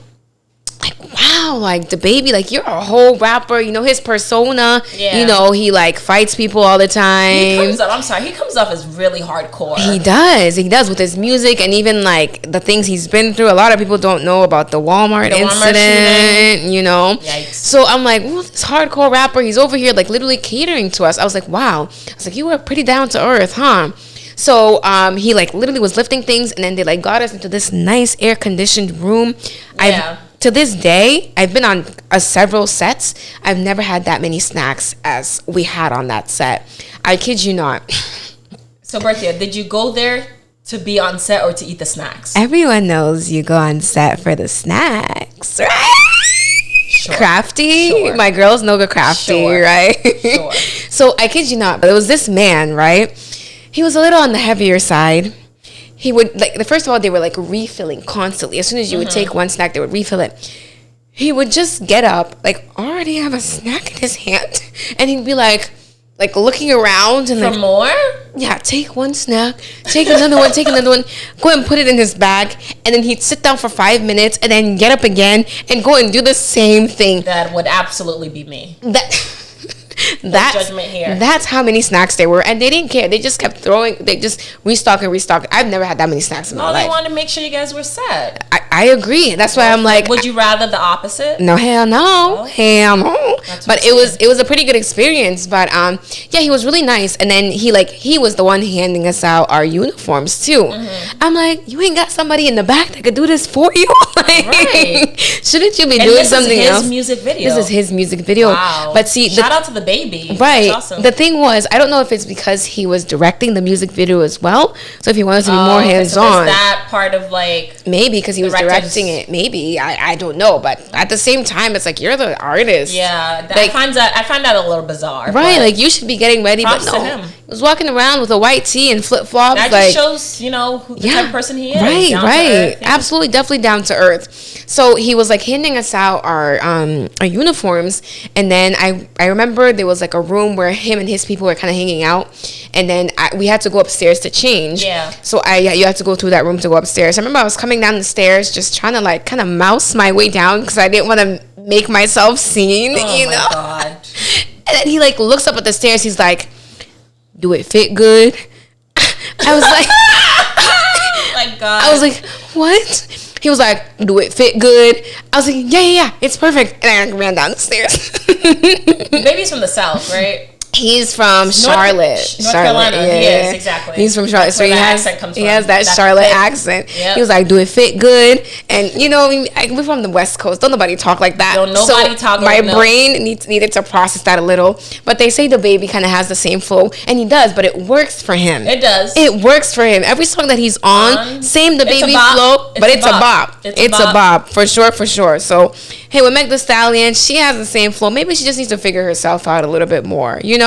wow, like DaBaby, like you're a whole rapper, you know, his persona, you know, he like fights people all the time. He comes off as really hardcore. He does with his music, and even like the things he's been through. A lot of people don't know about the Walmart incident, you know. Yikes. So I'm like, well, this hardcore rapper, he's over here like literally catering to us. I was like, wow. I was like, you were pretty down to earth, huh? So he like literally was lifting things, and then they like got us into this nice air conditioned room. To this day, I've been on several sets. I've never had that many snacks as we had on that set. I kid you not. So, Berthia, did you go there to be on set or to eat the snacks? Everyone knows you go on set for the snacks, right? Sure. Crafty. Sure. My girls know the crafty, right? Sure. So, I kid you not, but it was this man, right? He was a little on the heavier side. He would, like, first of all, they were, like, refilling constantly. As soon as you would take one snack, they would refill it. He would just get up, like, already have a snack in his hand. And he'd be, like looking around. And for more? Yeah, take one snack, take another one, go and put it in his bag. And then he'd sit down for 5 minutes and then get up again and go and do the same thing. That would absolutely be me. Judgment here. That's how many snacks they were, and they didn't care. They just kept throwing. They just restock. I've never had that many snacks in my life. They wanted to make sure you guys were set. I agree. That's why I'm like. Would you rather the opposite? No, hell no, hell no. But it was a pretty good experience. But yeah, he was really nice, and then he was the one handing us out our uniforms too. I'm like, you ain't got somebody in the back that could do this for you? Right. Shouldn't you be doing something else? This is his music video. Wow. But see, shout out to DaBaby. Right. That's awesome. The thing was, I don't know if it's because he was directing the music video as well. So if he wanted to be more hands-on. So is that part of like... Maybe because he was directing it. Maybe. I don't know. But at the same time, it's like, you're the artist. Yeah. I find that a little bizarre. Right. Like, you should be getting ready. Props but no. to him. He was walking around with a white tee and flip-flops. That just shows, you know, who the type of person he is. Right. Absolutely. Definitely down to earth. So he was like handing us out our uniforms. And then I remember there was like a room where him and his people were kind of hanging out, and then we had to go upstairs to change. Yeah. So you had to go through that room to go upstairs. I remember I was coming down the stairs just trying to like kind of mouse my way down because I didn't want to make myself seen. You know. God. And then he like looks up at the stairs. He's like, "Do it fit good?" I was like, "Oh my God." I was like, "What?" He was like, do it fit good? I was like, yeah, it's perfect. And I ran down the stairs. Baby's from the South, right? He's from Charlotte. North Carolina. Yeah. He is, exactly. He's from Charlotte. That's so he has that Charlotte accent. Yep. He was like, do it fit good? And, you know, we're from the West Coast. Don't nobody talk like that. Don't nobody talk like that. My brain needed to process that a little. But they say DaBaby kind of has the same flow. And he does, but it works for him. It does. It works for him. Every song that he's on, same DaBaby flow, but it's a bop. It's a bop. For sure. So, hey, with Meg Thee Stallion, she has the same flow. Maybe she just needs to figure herself out a little bit more, you know?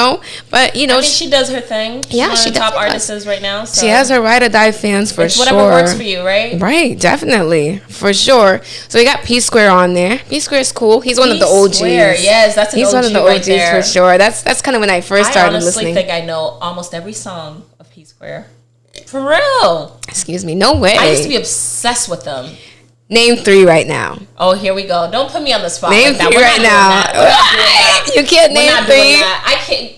But, you know, I mean, she does her thing. She's one of the top artists right now. So. She has her ride or die fans for sure. Whatever works for you, right? Right, definitely. For sure. So we got P Square on there. P Square is cool. He's one of the OGs. Yes, that's an OG. He's one of the OGs for sure. That's kind of when I first started listening. I honestly think I know almost every song of P Square. For real. Excuse me. No way. I used to be obsessed with them. Name 3 right now. Oh, here we go. Don't put me on the spot. Name like 3 right now. You can't name 3. I can't.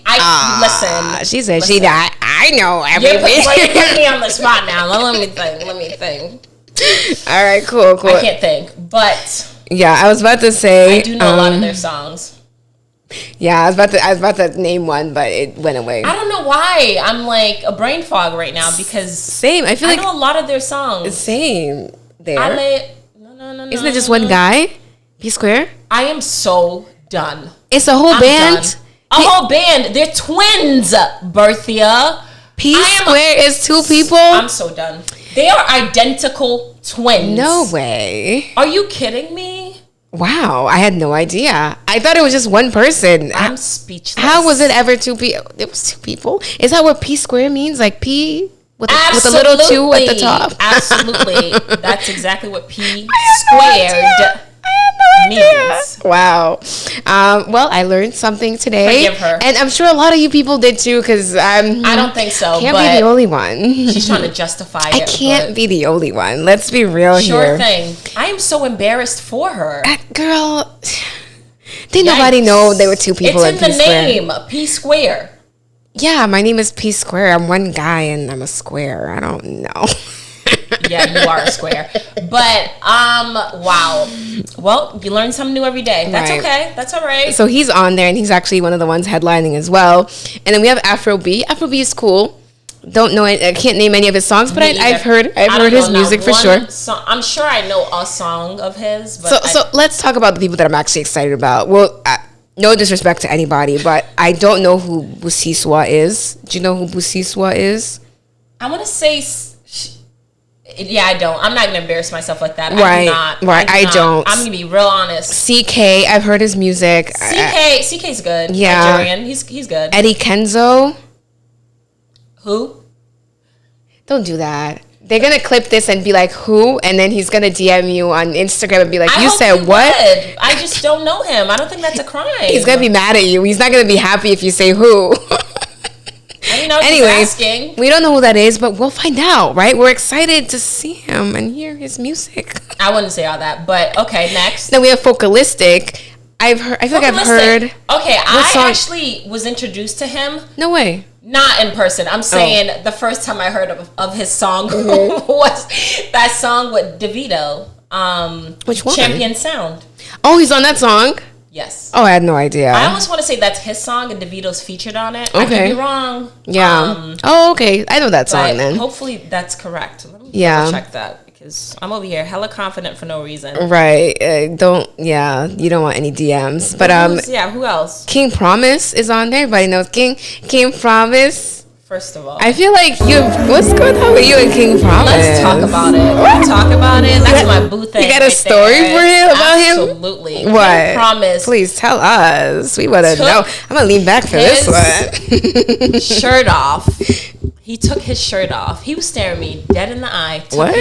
Listen. She said she died. I know everything. You're putting me on the spot now. Let me think. All right, cool. I can't think, but yeah, I was about to say I do know a lot of their songs. Yeah, I was about to name one, but it went away. I don't know why. I'm like a brain fog right now because same. I feel like I know a lot of their songs. Same. There. No. Isn't it just one guy? P Square? I am so done. It's a whole band? Done. Whole band. They're twins. Berthia. P Square is 2 people? I'm so done. They are identical twins. No way. Are you kidding me? Wow, I had no idea. I thought it was just one person. I'm speechless. How was it ever 2 people? It was 2 people? Is that what P Square means? Like P with a little 2 at the top? Absolutely. That's exactly what P squared means. Wow. Well, I learned something today. Forgive her. And I'm sure a lot of you people did too, because I don't think so. Can't be the only one. She's trying to justify it. I can't be the only one. Let's be real here. Sure thing. I am so embarrassed for her. Girl, didn't nobody know there were 2 people in P Square? It's in the name, P Square. Yeah, my name is P Square. I'm one guy and I'm a square. I don't know. Yeah, you are a square. But wow. Well, you learn something new every day. That's okay. That's all right. So he's on there and he's actually one of the ones headlining as well. And then we have Afro B. Afro B is cool. Don't know it. I can't name any of his songs, but I've heard his music for sure. I'm sure I know a song of his. But so let's talk about the people that I'm actually excited about. Well, no disrespect to anybody, but I don't know who Busiswa is. Do you know who Busiswa is? I want to say... Yeah, I don't. I'm not going to embarrass myself like that. Right, I don't. I'm going to be real honest. CK, I've heard his music. CK's good. Yeah. Nigerian. He's good. Eddie Kenzo. Who? Don't do that. They're going to clip this and be like, who? And then he's going to DM you on Instagram and be like, you said what? I just don't know him. I don't think that's a crime. He's going to be mad at you. He's not going to be happy if you say who. Anyways, we don't know who that is, but we'll find out, right? We're excited to see him and hear his music. I wouldn't say all that, but okay, next. Then we have Focalistic. I feel like I've heard. Okay, I actually was introduced to him. No way. Not in person. I'm saying the first time I heard of his song was that song with Davido. Which one? Champion Sound. Oh, he's on that song? Yes. Oh, I had no idea. I almost want to say that's his song and Davido's featured on it. Okay. I could be wrong. Yeah. Okay. I know that song then. Hopefully that's correct. Let me check that because I'm over here hella confident for no reason. Right. You don't want any DMs. But who else? King Promise is on there. Everybody knows King Promise. First of all, I feel like what's going on with you and King Promise? Let's talk about it. That's my boo thing. You got a story for him about him? Absolutely. What? King Promise. Please tell us. We want to know. I'm going to lean back for this one. Shirt off. He took his shirt off. He was staring me dead in the eye. What?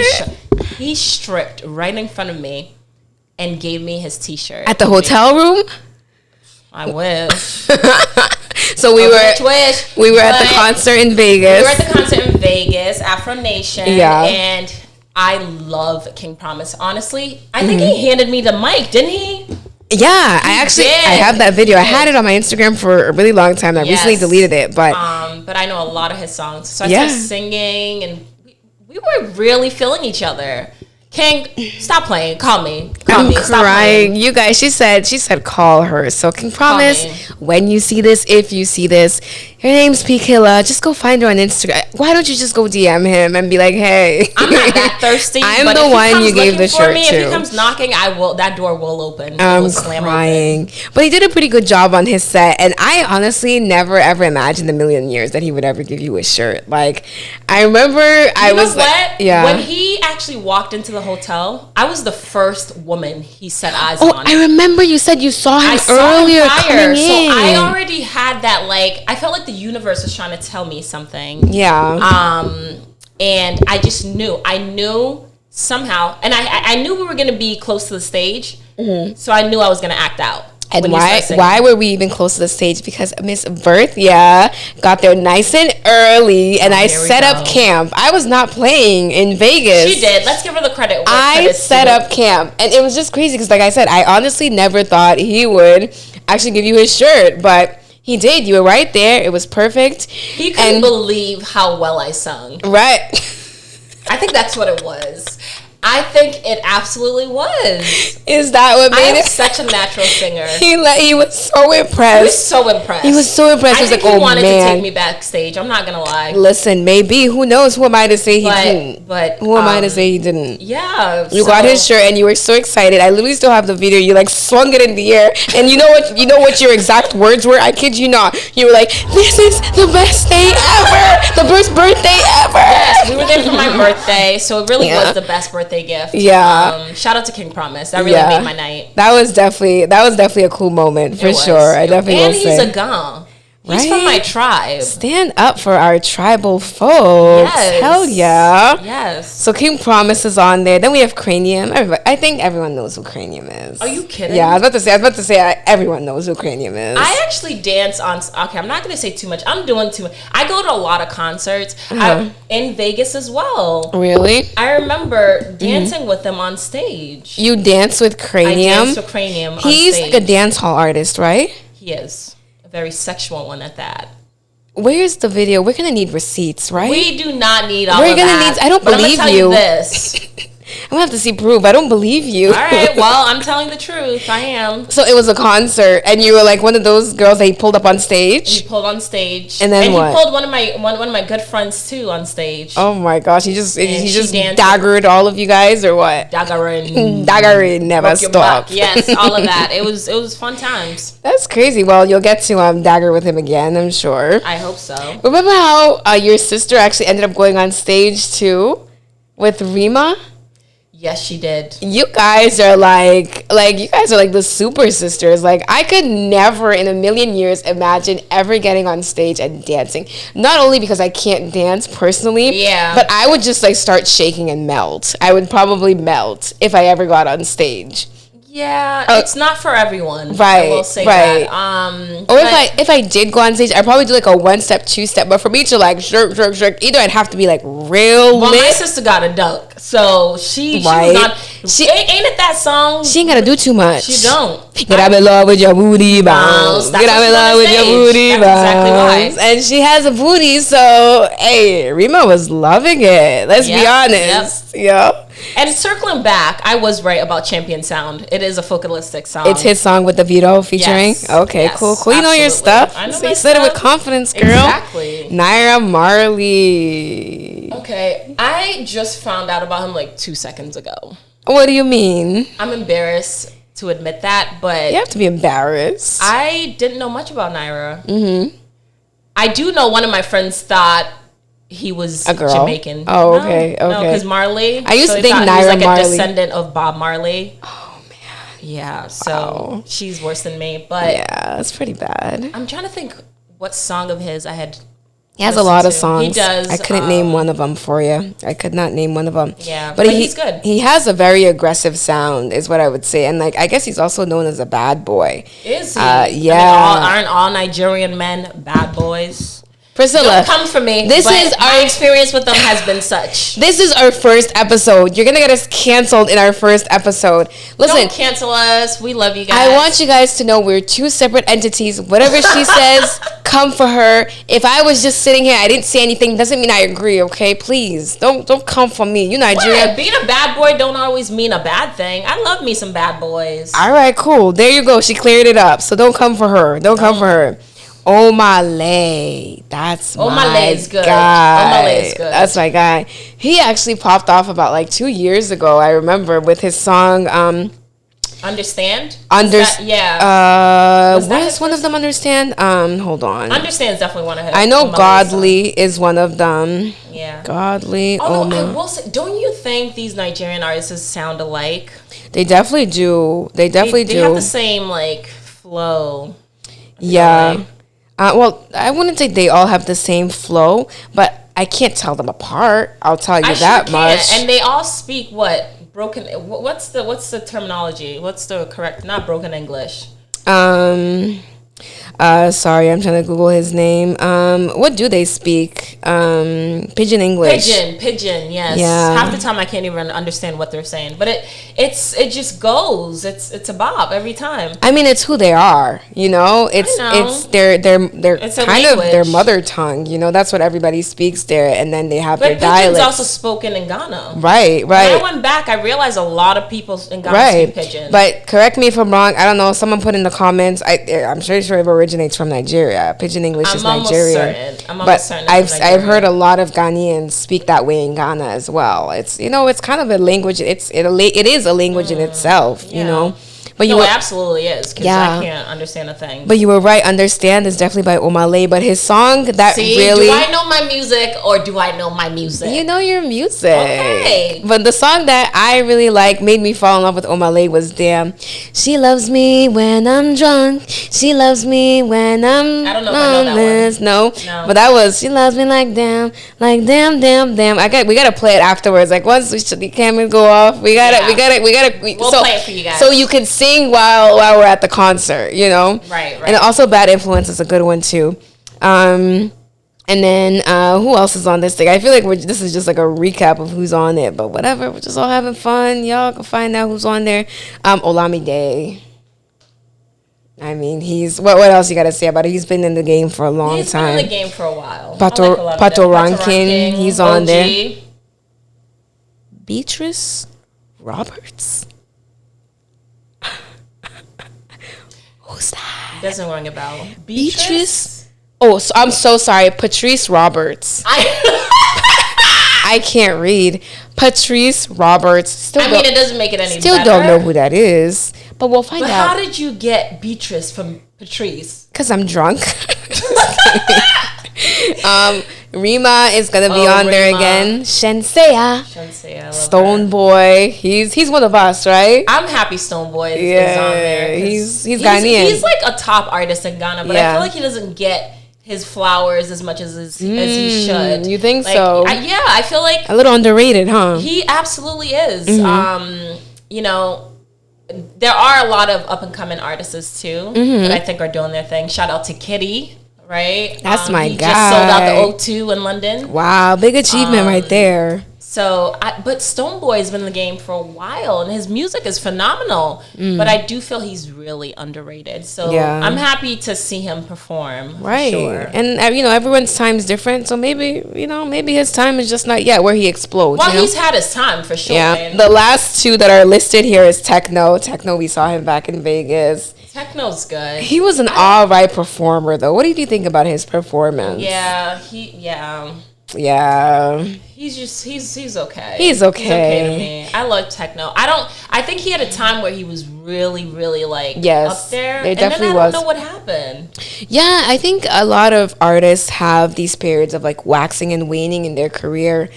He stripped right in front of me and gave me his t-shirt. At the hotel room? I wish. So we were at the concert in Vegas. We were at the concert in Vegas, Afro Nation. Yeah. And I love King Promise. Honestly, I think he handed me the mic, didn't he? Yeah, I have that video. I had it on my Instagram for a really long time. I recently deleted it, but I know a lot of his songs. So I started singing, and we were really feeling each other. King, stop playing. Call me. I'm crying. You guys, she said call her. So King Promise, when you see this, if you see this, her name's Pkilla. Just go find her on Instagram. Why don't you just go DM him and be like, hey. I'm not that thirsty. I'm the one you gave the shirt to. If he comes knocking, that door will open. I'm crying. But he did a pretty good job on his set. And I honestly never ever imagined a million years that he would ever give you a shirt. Like, I remember when he actually walked into the hotel, I was the first woman he set eyes on. I remember you said you saw him earlier coming in. So I already had that, like, I felt like the universe was trying to tell me something. Yeah. And I just knew. I knew somehow. And I knew we were going to be close to the stage. Mm-hmm. So I knew I was going to act out. And why were we even close to the stage? Because Miss Berthia got there nice and early, and I set up camp. I was not playing in Vegas. She did. Let's give her the credit. I set up camp, and it was just crazy because, like I said, I honestly never thought he would actually give you his shirt, but he did. You were right there. It was perfect. He couldn't believe how well I sung. Right. I think that's what it was. I think it absolutely was. Is that what made it? Such a natural singer. He was so impressed. He was so impressed. He was like, he wanted to take me backstage. I'm not gonna lie. Listen, maybe. Who knows? Who am I to say he didn't? But who am I to say he didn't? Yeah. You got his shirt and you were so excited. I literally still have the video. You like swung it in the air, and you know what your exact words were? I kid you not. You were like, "This is the best day ever. The best birthday ever." Yes, we were there for my birthday, so it really was the best birthday gift. Yeah. Shout out to King Promise. That really made my night. That was definitely a cool moment for sure. I definitely will say. And he's a gun. He's from my tribe. Stand up for our tribal folks. Yes. Hell yeah. Yes. So King Promise is on there. Then we have Kranium. I think everyone knows who Kranium is. Are you kidding? Yeah, I was about to say everyone knows who Kranium is. I actually dance on... Okay, I'm not going to say too much. I'm doing too much. I go to a lot of concerts in Vegas as well. Really? I remember dancing with them on stage. You dance with Kranium? I dance with Kranium on stage. He's like a dance hall artist, right? He is. Very sexual one at that. Where's the video? We're gonna need receipts, right? We do not need all of that. I don't believe I'm gonna tell you this. I'm gonna have to see proof. I don't believe you. All right, well, I'm telling the truth. I am. So it was a concert, and you were like one of those girls that he pulled up on stage. He pulled on stage, and then what? He pulled one of my good friends too on stage. Oh my gosh, he just daggered all of you guys, or what? Daggering never stopped. Yes, all of that. It was fun times. That's crazy. Well, you'll get to dagger with him again, I'm sure. I hope so. Remember how your sister actually ended up going on stage too with Rima? Yes, she did. You guys are like the super sisters. Like, I could never in a million years imagine ever getting on stage and dancing. Not only because I can't dance personally, but I would just like start shaking and melt. I would probably melt if I ever got on stage. Yeah, it's not for everyone. Right, I will say that. Or if I did go on stage, I'd probably do like a 1-step, 2-step. But for me to like shirk, either I'd have to be like real lit. My sister got a dunk, so she was not. Ain't it that song? She ain't gotta do too much. She don't. Get up in love with your booty bounce. Get up in love with your booty bounce. Exactly why. And she has a booty, so hey, Rima was loving it. Let's be honest. Yeah. And circling back, I was right about Champion Sound. It is a folkalistic song. It's his song with Davido featuring? Yes. Okay, cool. You know your stuff. I know so you said it with confidence, girl. Exactly. Naira Marley. Okay, I just found out about him like 2 seconds ago. What do you mean? I'm embarrassed to admit that, but... You have to be embarrassed. I didn't know much about Naira. Mm-hmm. I do know one of my friends thought he was a girl. Jamaican. Oh, okay. No, because Marley. I used to think Naira he was like Marley. A descendant of Bob Marley. Oh man. Yeah. So she's worse than me. But yeah, that's pretty bad. I'm trying to think what song of his I had. He has a lot of songs. He does. I couldn't name one of them for you. I could not name one of them. Yeah, but he's good. He has a very aggressive sound, is what I would say, and like I guess he's also known as a bad boy. Is he? Yeah. I mean, aren't all Nigerian men bad boys? Priscilla, don't come for me. My experience with them has been such. This is our first episode. You're gonna get us canceled in our first episode. Listen, don't cancel us. We love you guys. I want you guys to know we're two separate entities. Whatever she says, come for her. If I was just sitting here, I didn't say anything, doesn't mean I agree. Okay, please don't come for me. You Nigerian. What? Being a bad boy don't always mean a bad thing. I love me some bad boys. All right, cool. There you go. She cleared it up. So don't come for her. Don't come for her. Omale, that's Omale is good. guy. Omale is good. That's my guy. He actually popped off about like 2 years ago. I remember with his song. Understand? Yeah. What is one of them? Understand? Hold on. Understand is definitely one of his. I know Godly is one of them. Yeah. Godly. Although I will say, don't you think these Nigerian artists sound alike? They definitely do. They definitely do. They have the same like flow. Yeah. Well, I wouldn't say they all have the same flow, but I can't tell them apart. I'll tell you that much. And they all speak what? Broken. What's the terminology? What's the correct? Not broken English. Sorry, I'm trying to Google his name. What do they speak? Pidgin English. Pidgin. Yes. Yeah. Half the time I can't even understand what they're saying, but it just goes. It's a bop every time. I mean, it's who they are. You know, it's their kind of their mother tongue. You know, that's what everybody speaks there, and then they have their dialects. Pidgin's also spoken in Ghana. Right. When I went back, I realized a lot of people in Ghana speak Pidgin. But correct me if I'm wrong. I don't know. Someone put in the comments. I'm sure it originates from Nigeria. Pidgin English is Nigerian. I'm almost certain. I've heard a lot of Ghanaians speak that way in Ghana as well. It's it's kind of a language. It is a language in itself. Yeah. You know. But it absolutely is, because I can't understand a thing. But you were right. Understand is definitely by Omale. But his song really. Do I know my music or do I know my music? You know your music. Okay. But the song that I really made me fall in love with Omale was Damn. She loves me when I'm drunk. She loves me when I'm I don't know if I know that one. No. But that was She loves me like damn, damn. We gotta play it afterwards. Like once the cameras go off, we gotta. We'll play it for you guys. So you can sing while we're at the concert, you know? Right. And also Bad Influence is a good one too. And then who else is on this thing? I feel like this is just like a recap of who's on it, but whatever. We're just all having fun. Y'all can find out who's on there. Olamide. I mean, what else you got to say about it? He's been in the game for a long time. He's been in the game for a while. Pato Rankin, he's on there. Beatrice Roberts. Who's that? Doesn't ring a bell. Beatrice? Oh, so I'm so sorry. Patrice Roberts. I can't read. Patrice Roberts. It doesn't make it any better. Still don't know who that is. But we'll find out. But how did you get Beatrice from Patrice? Because I'm drunk. Rima is gonna be on there again. Shenseiya, Stone Boy. He's one of us, right? I'm happy Stone Boy is on there. He's Ghanaian. He's like a top artist in Ghana, but I feel like he doesn't get his flowers as much as he should. You think so? I feel like a little underrated, huh? He absolutely is. There are a lot of up and coming artists too that I think are doing their thing. Shout out to Kitty. Right? That's my guy. He just sold out the O2 in London. Wow, big achievement right there. So, but Stone Boy's been in the game for a while, and his music is phenomenal. But I do feel he's really underrated. So I'm happy to see him perform. Right. Sure. And everyone's time is different. So maybe his time is just not yet where he explodes. Well, he's had his time for sure. Yeah. The last two that are listed here is Techno. Techno, we saw him back in Vegas. Techno's good. He was an all right performer, though. What do you think about his performance? Yeah. He's okay. He's okay to me. I love Techno. I think he had a time where he was really, really up there. It definitely and then was. I don't know what happened. Yeah, I think a lot of artists have these periods of waxing and waning in their career.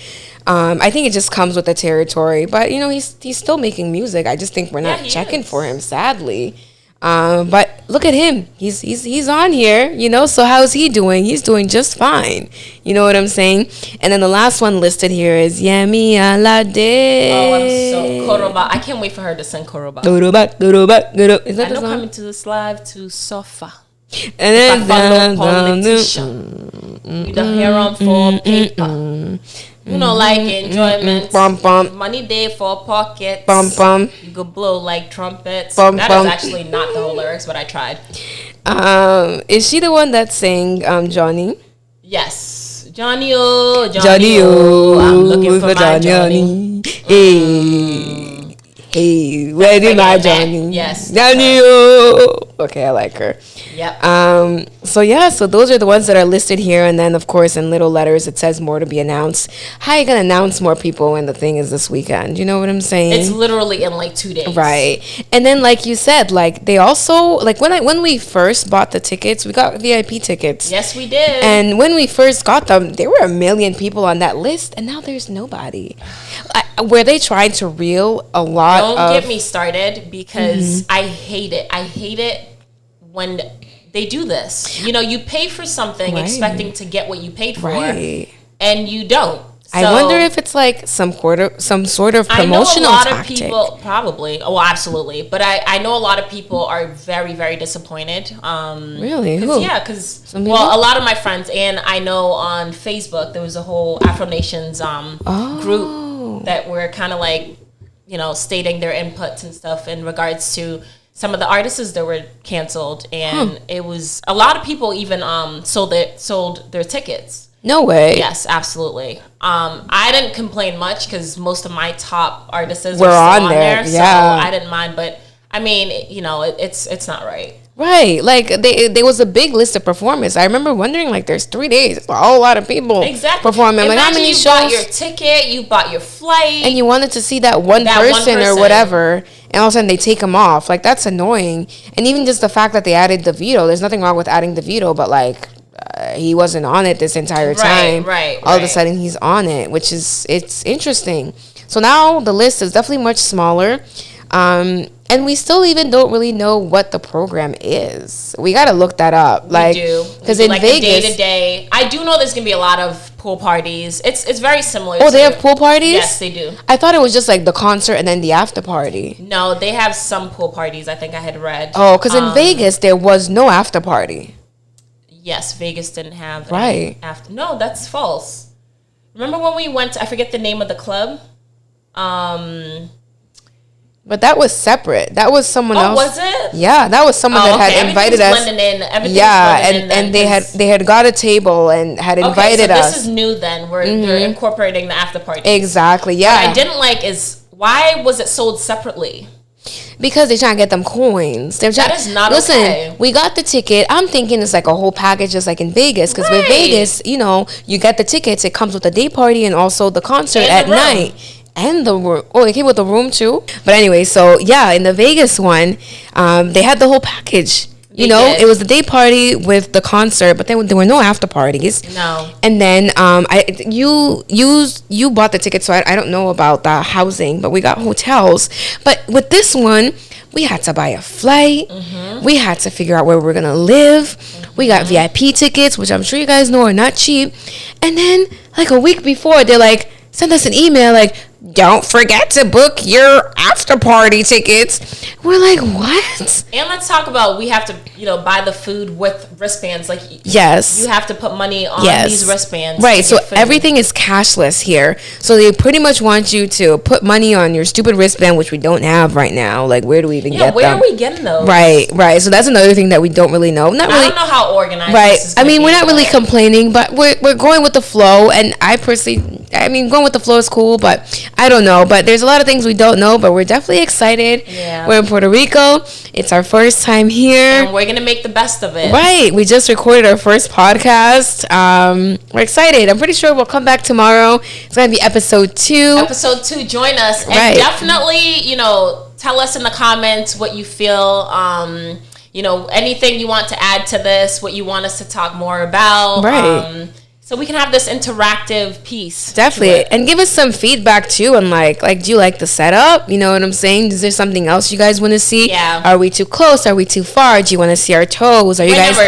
I think it just comes with the territory. But he's still making music. I just think we're not checking for him, sadly. But look at him. He's on here, so how's he doing? He's doing just fine. You know what I'm saying? And then the last one listed here is Yemi Alade. Oh, I'm so Koroba. I can't wait for her to sing Koroba. Koroba. Is that the song? Coming to this live to Sofa. And then With the hair on for paper. You know, like enjoyment. Money day for pockets. You go blow like trumpets. That is actually not the whole lyrics, but I tried. Is she the one that sang Johnny? Yes. Johnny oh. I'm looking for my Johnny. Hey, where did my Johnny? Yes. Johnny oh. Okay, I like her. Yep. So those are the ones that are listed here, and then of course in little letters it says more to be announced. How are you gonna announce more people when the thing is this weekend? You know what I'm saying? It's literally in like 2 days. Right. And then like you said, like they also like when we first bought the tickets, we got VIP tickets. Yes, we did. And when we first got them, there were 1 million people on that list, and now there's nobody. Were they trying to reel a lot? Don't get me started, because I hate it. I hate it when they do this. You know, you pay for something expecting to get what you paid for, and you don't. So, I wonder if it's like some sort of promotional tactic. People probably. Oh, absolutely. But I know a lot of people are very, very disappointed. Really? Who? Yeah, because a lot of my friends, and I know on Facebook there was a whole Afro Nation's group that were kind of like, you know, stating their inputs and stuff in regards to some of the artists that were canceled, and it was a lot of people even sold their tickets. No way. Yes, absolutely. I didn't complain much because most of my top artists were on there, so I didn't mind. But I mean, you know, it's not right. Right, like there was a big list of performers. I remember wondering, like, there's 3 days, it's a whole lot of people performing. I'm like, how many shows? You bought your ticket, you bought your flight, and you wanted to see that one person or whatever, and all of a sudden they take them off. Like, that's annoying. And even just the fact that they added Davido, there's nothing wrong with adding Davido, but like he wasn't on it this entire time. All of a sudden he's on it, which is it's interesting. So now the list is definitely much smaller. And we still even don't really know what the program is. We got to look that up. Like, because in Vegas, day to day, I do know there's gonna be a lot of pool parties. It's very similar. Oh, they have pool parties? Yes, they do. I thought it was just like the concert and then the after party. No, they have some pool parties. I think I had read. Oh, because in Vegas there was no after party. Yes, Vegas didn't have any after. No, that's false. Remember when we went? I forget the name of the club. But that was separate. That was someone else. Oh, was it? Yeah, that was someone that had invited us. And they had got a table and had invited us. This is new then. They're incorporating the after party. Exactly. Yeah. What I didn't like is why was it sold separately? Because they're trying to get them coins. That is not Listen, we got the ticket. I'm thinking it's like a whole package just like in Vegas. Because with Vegas, you know, you get the tickets. It comes with the day party and also the concert at night. And the room. Oh, it came with the room too? But anyway, so yeah, in the Vegas one, they had the whole package. You know, it was the day party with the concert, but then there were no after parties. No. And then you bought the ticket, so I don't know about the housing, but we got hotels. But with this one, we had to buy a flight. We had to figure out where we're gonna live. We got VIP tickets, which I'm sure you guys know are not cheap. And then like a week before, they're like, send us an email like, don't forget to book your after party tickets. We're like, what? And let's talk about, we have to, you know, buy the food with wristbands. Like, yes, you have to put money on these wristbands. Right. So everything is cashless here. So they pretty much want you to put money on your stupid wristband, which we don't have right now. Like, where do we even get them? Where are we getting those? Right. So that's another thing that we don't really know. I don't know how organized. Right. This is I mean, we're not really complaining, but we're going with the flow. And going with the flow is cool, but I don't know. But there's a lot of things we don't know, but we're definitely excited. Yeah. We're in Puerto Rico. It's our first time here. And we're going to make the best of it. Right. We just recorded our first podcast. We're excited. I'm pretty sure we'll come back tomorrow. It's going to be episode 2. Episode 2. Join us. And definitely, you know, tell us in the comments what you feel. You know, anything you want to add to this, what you want us to talk more about. Right. So we can have this interactive piece. Definitely. And give us some feedback too on like do you like the setup? You know what I'm saying? Is there something else you guys want to see? Yeah. Are we too close? Are we too far? Do you want to see our toes? Are you guys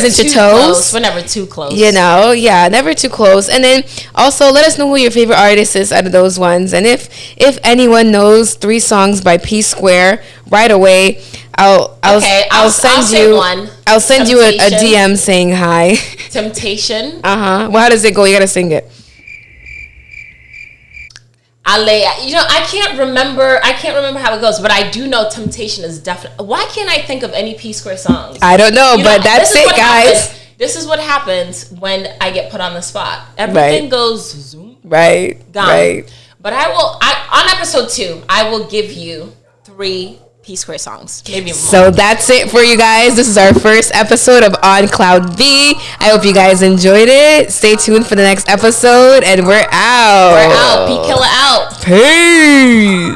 into toes? Close. We're never too close. You know, yeah, never too close. And then also let us know who your favorite artist is out of those ones. And if anyone knows 3 songs by P Square right away, I'll send you a DM saying hi. Temptation. Well, how does it go? You gotta sing it. I can't remember how it goes, but I do know Temptation is definitely. Why can't I think of any P-Square songs? I don't know, but that's it, guys. This is what happens when I get put on the spot. Everything goes zoom. Right. Gone. Right. But on episode 2, I will give you 3 P-Square songs. Maybe more. So that's it for you guys. This is our first episode of On Cloud B. I hope you guys enjoyed it. Stay tuned for the next episode, and we're out. Pkilla out. Peace.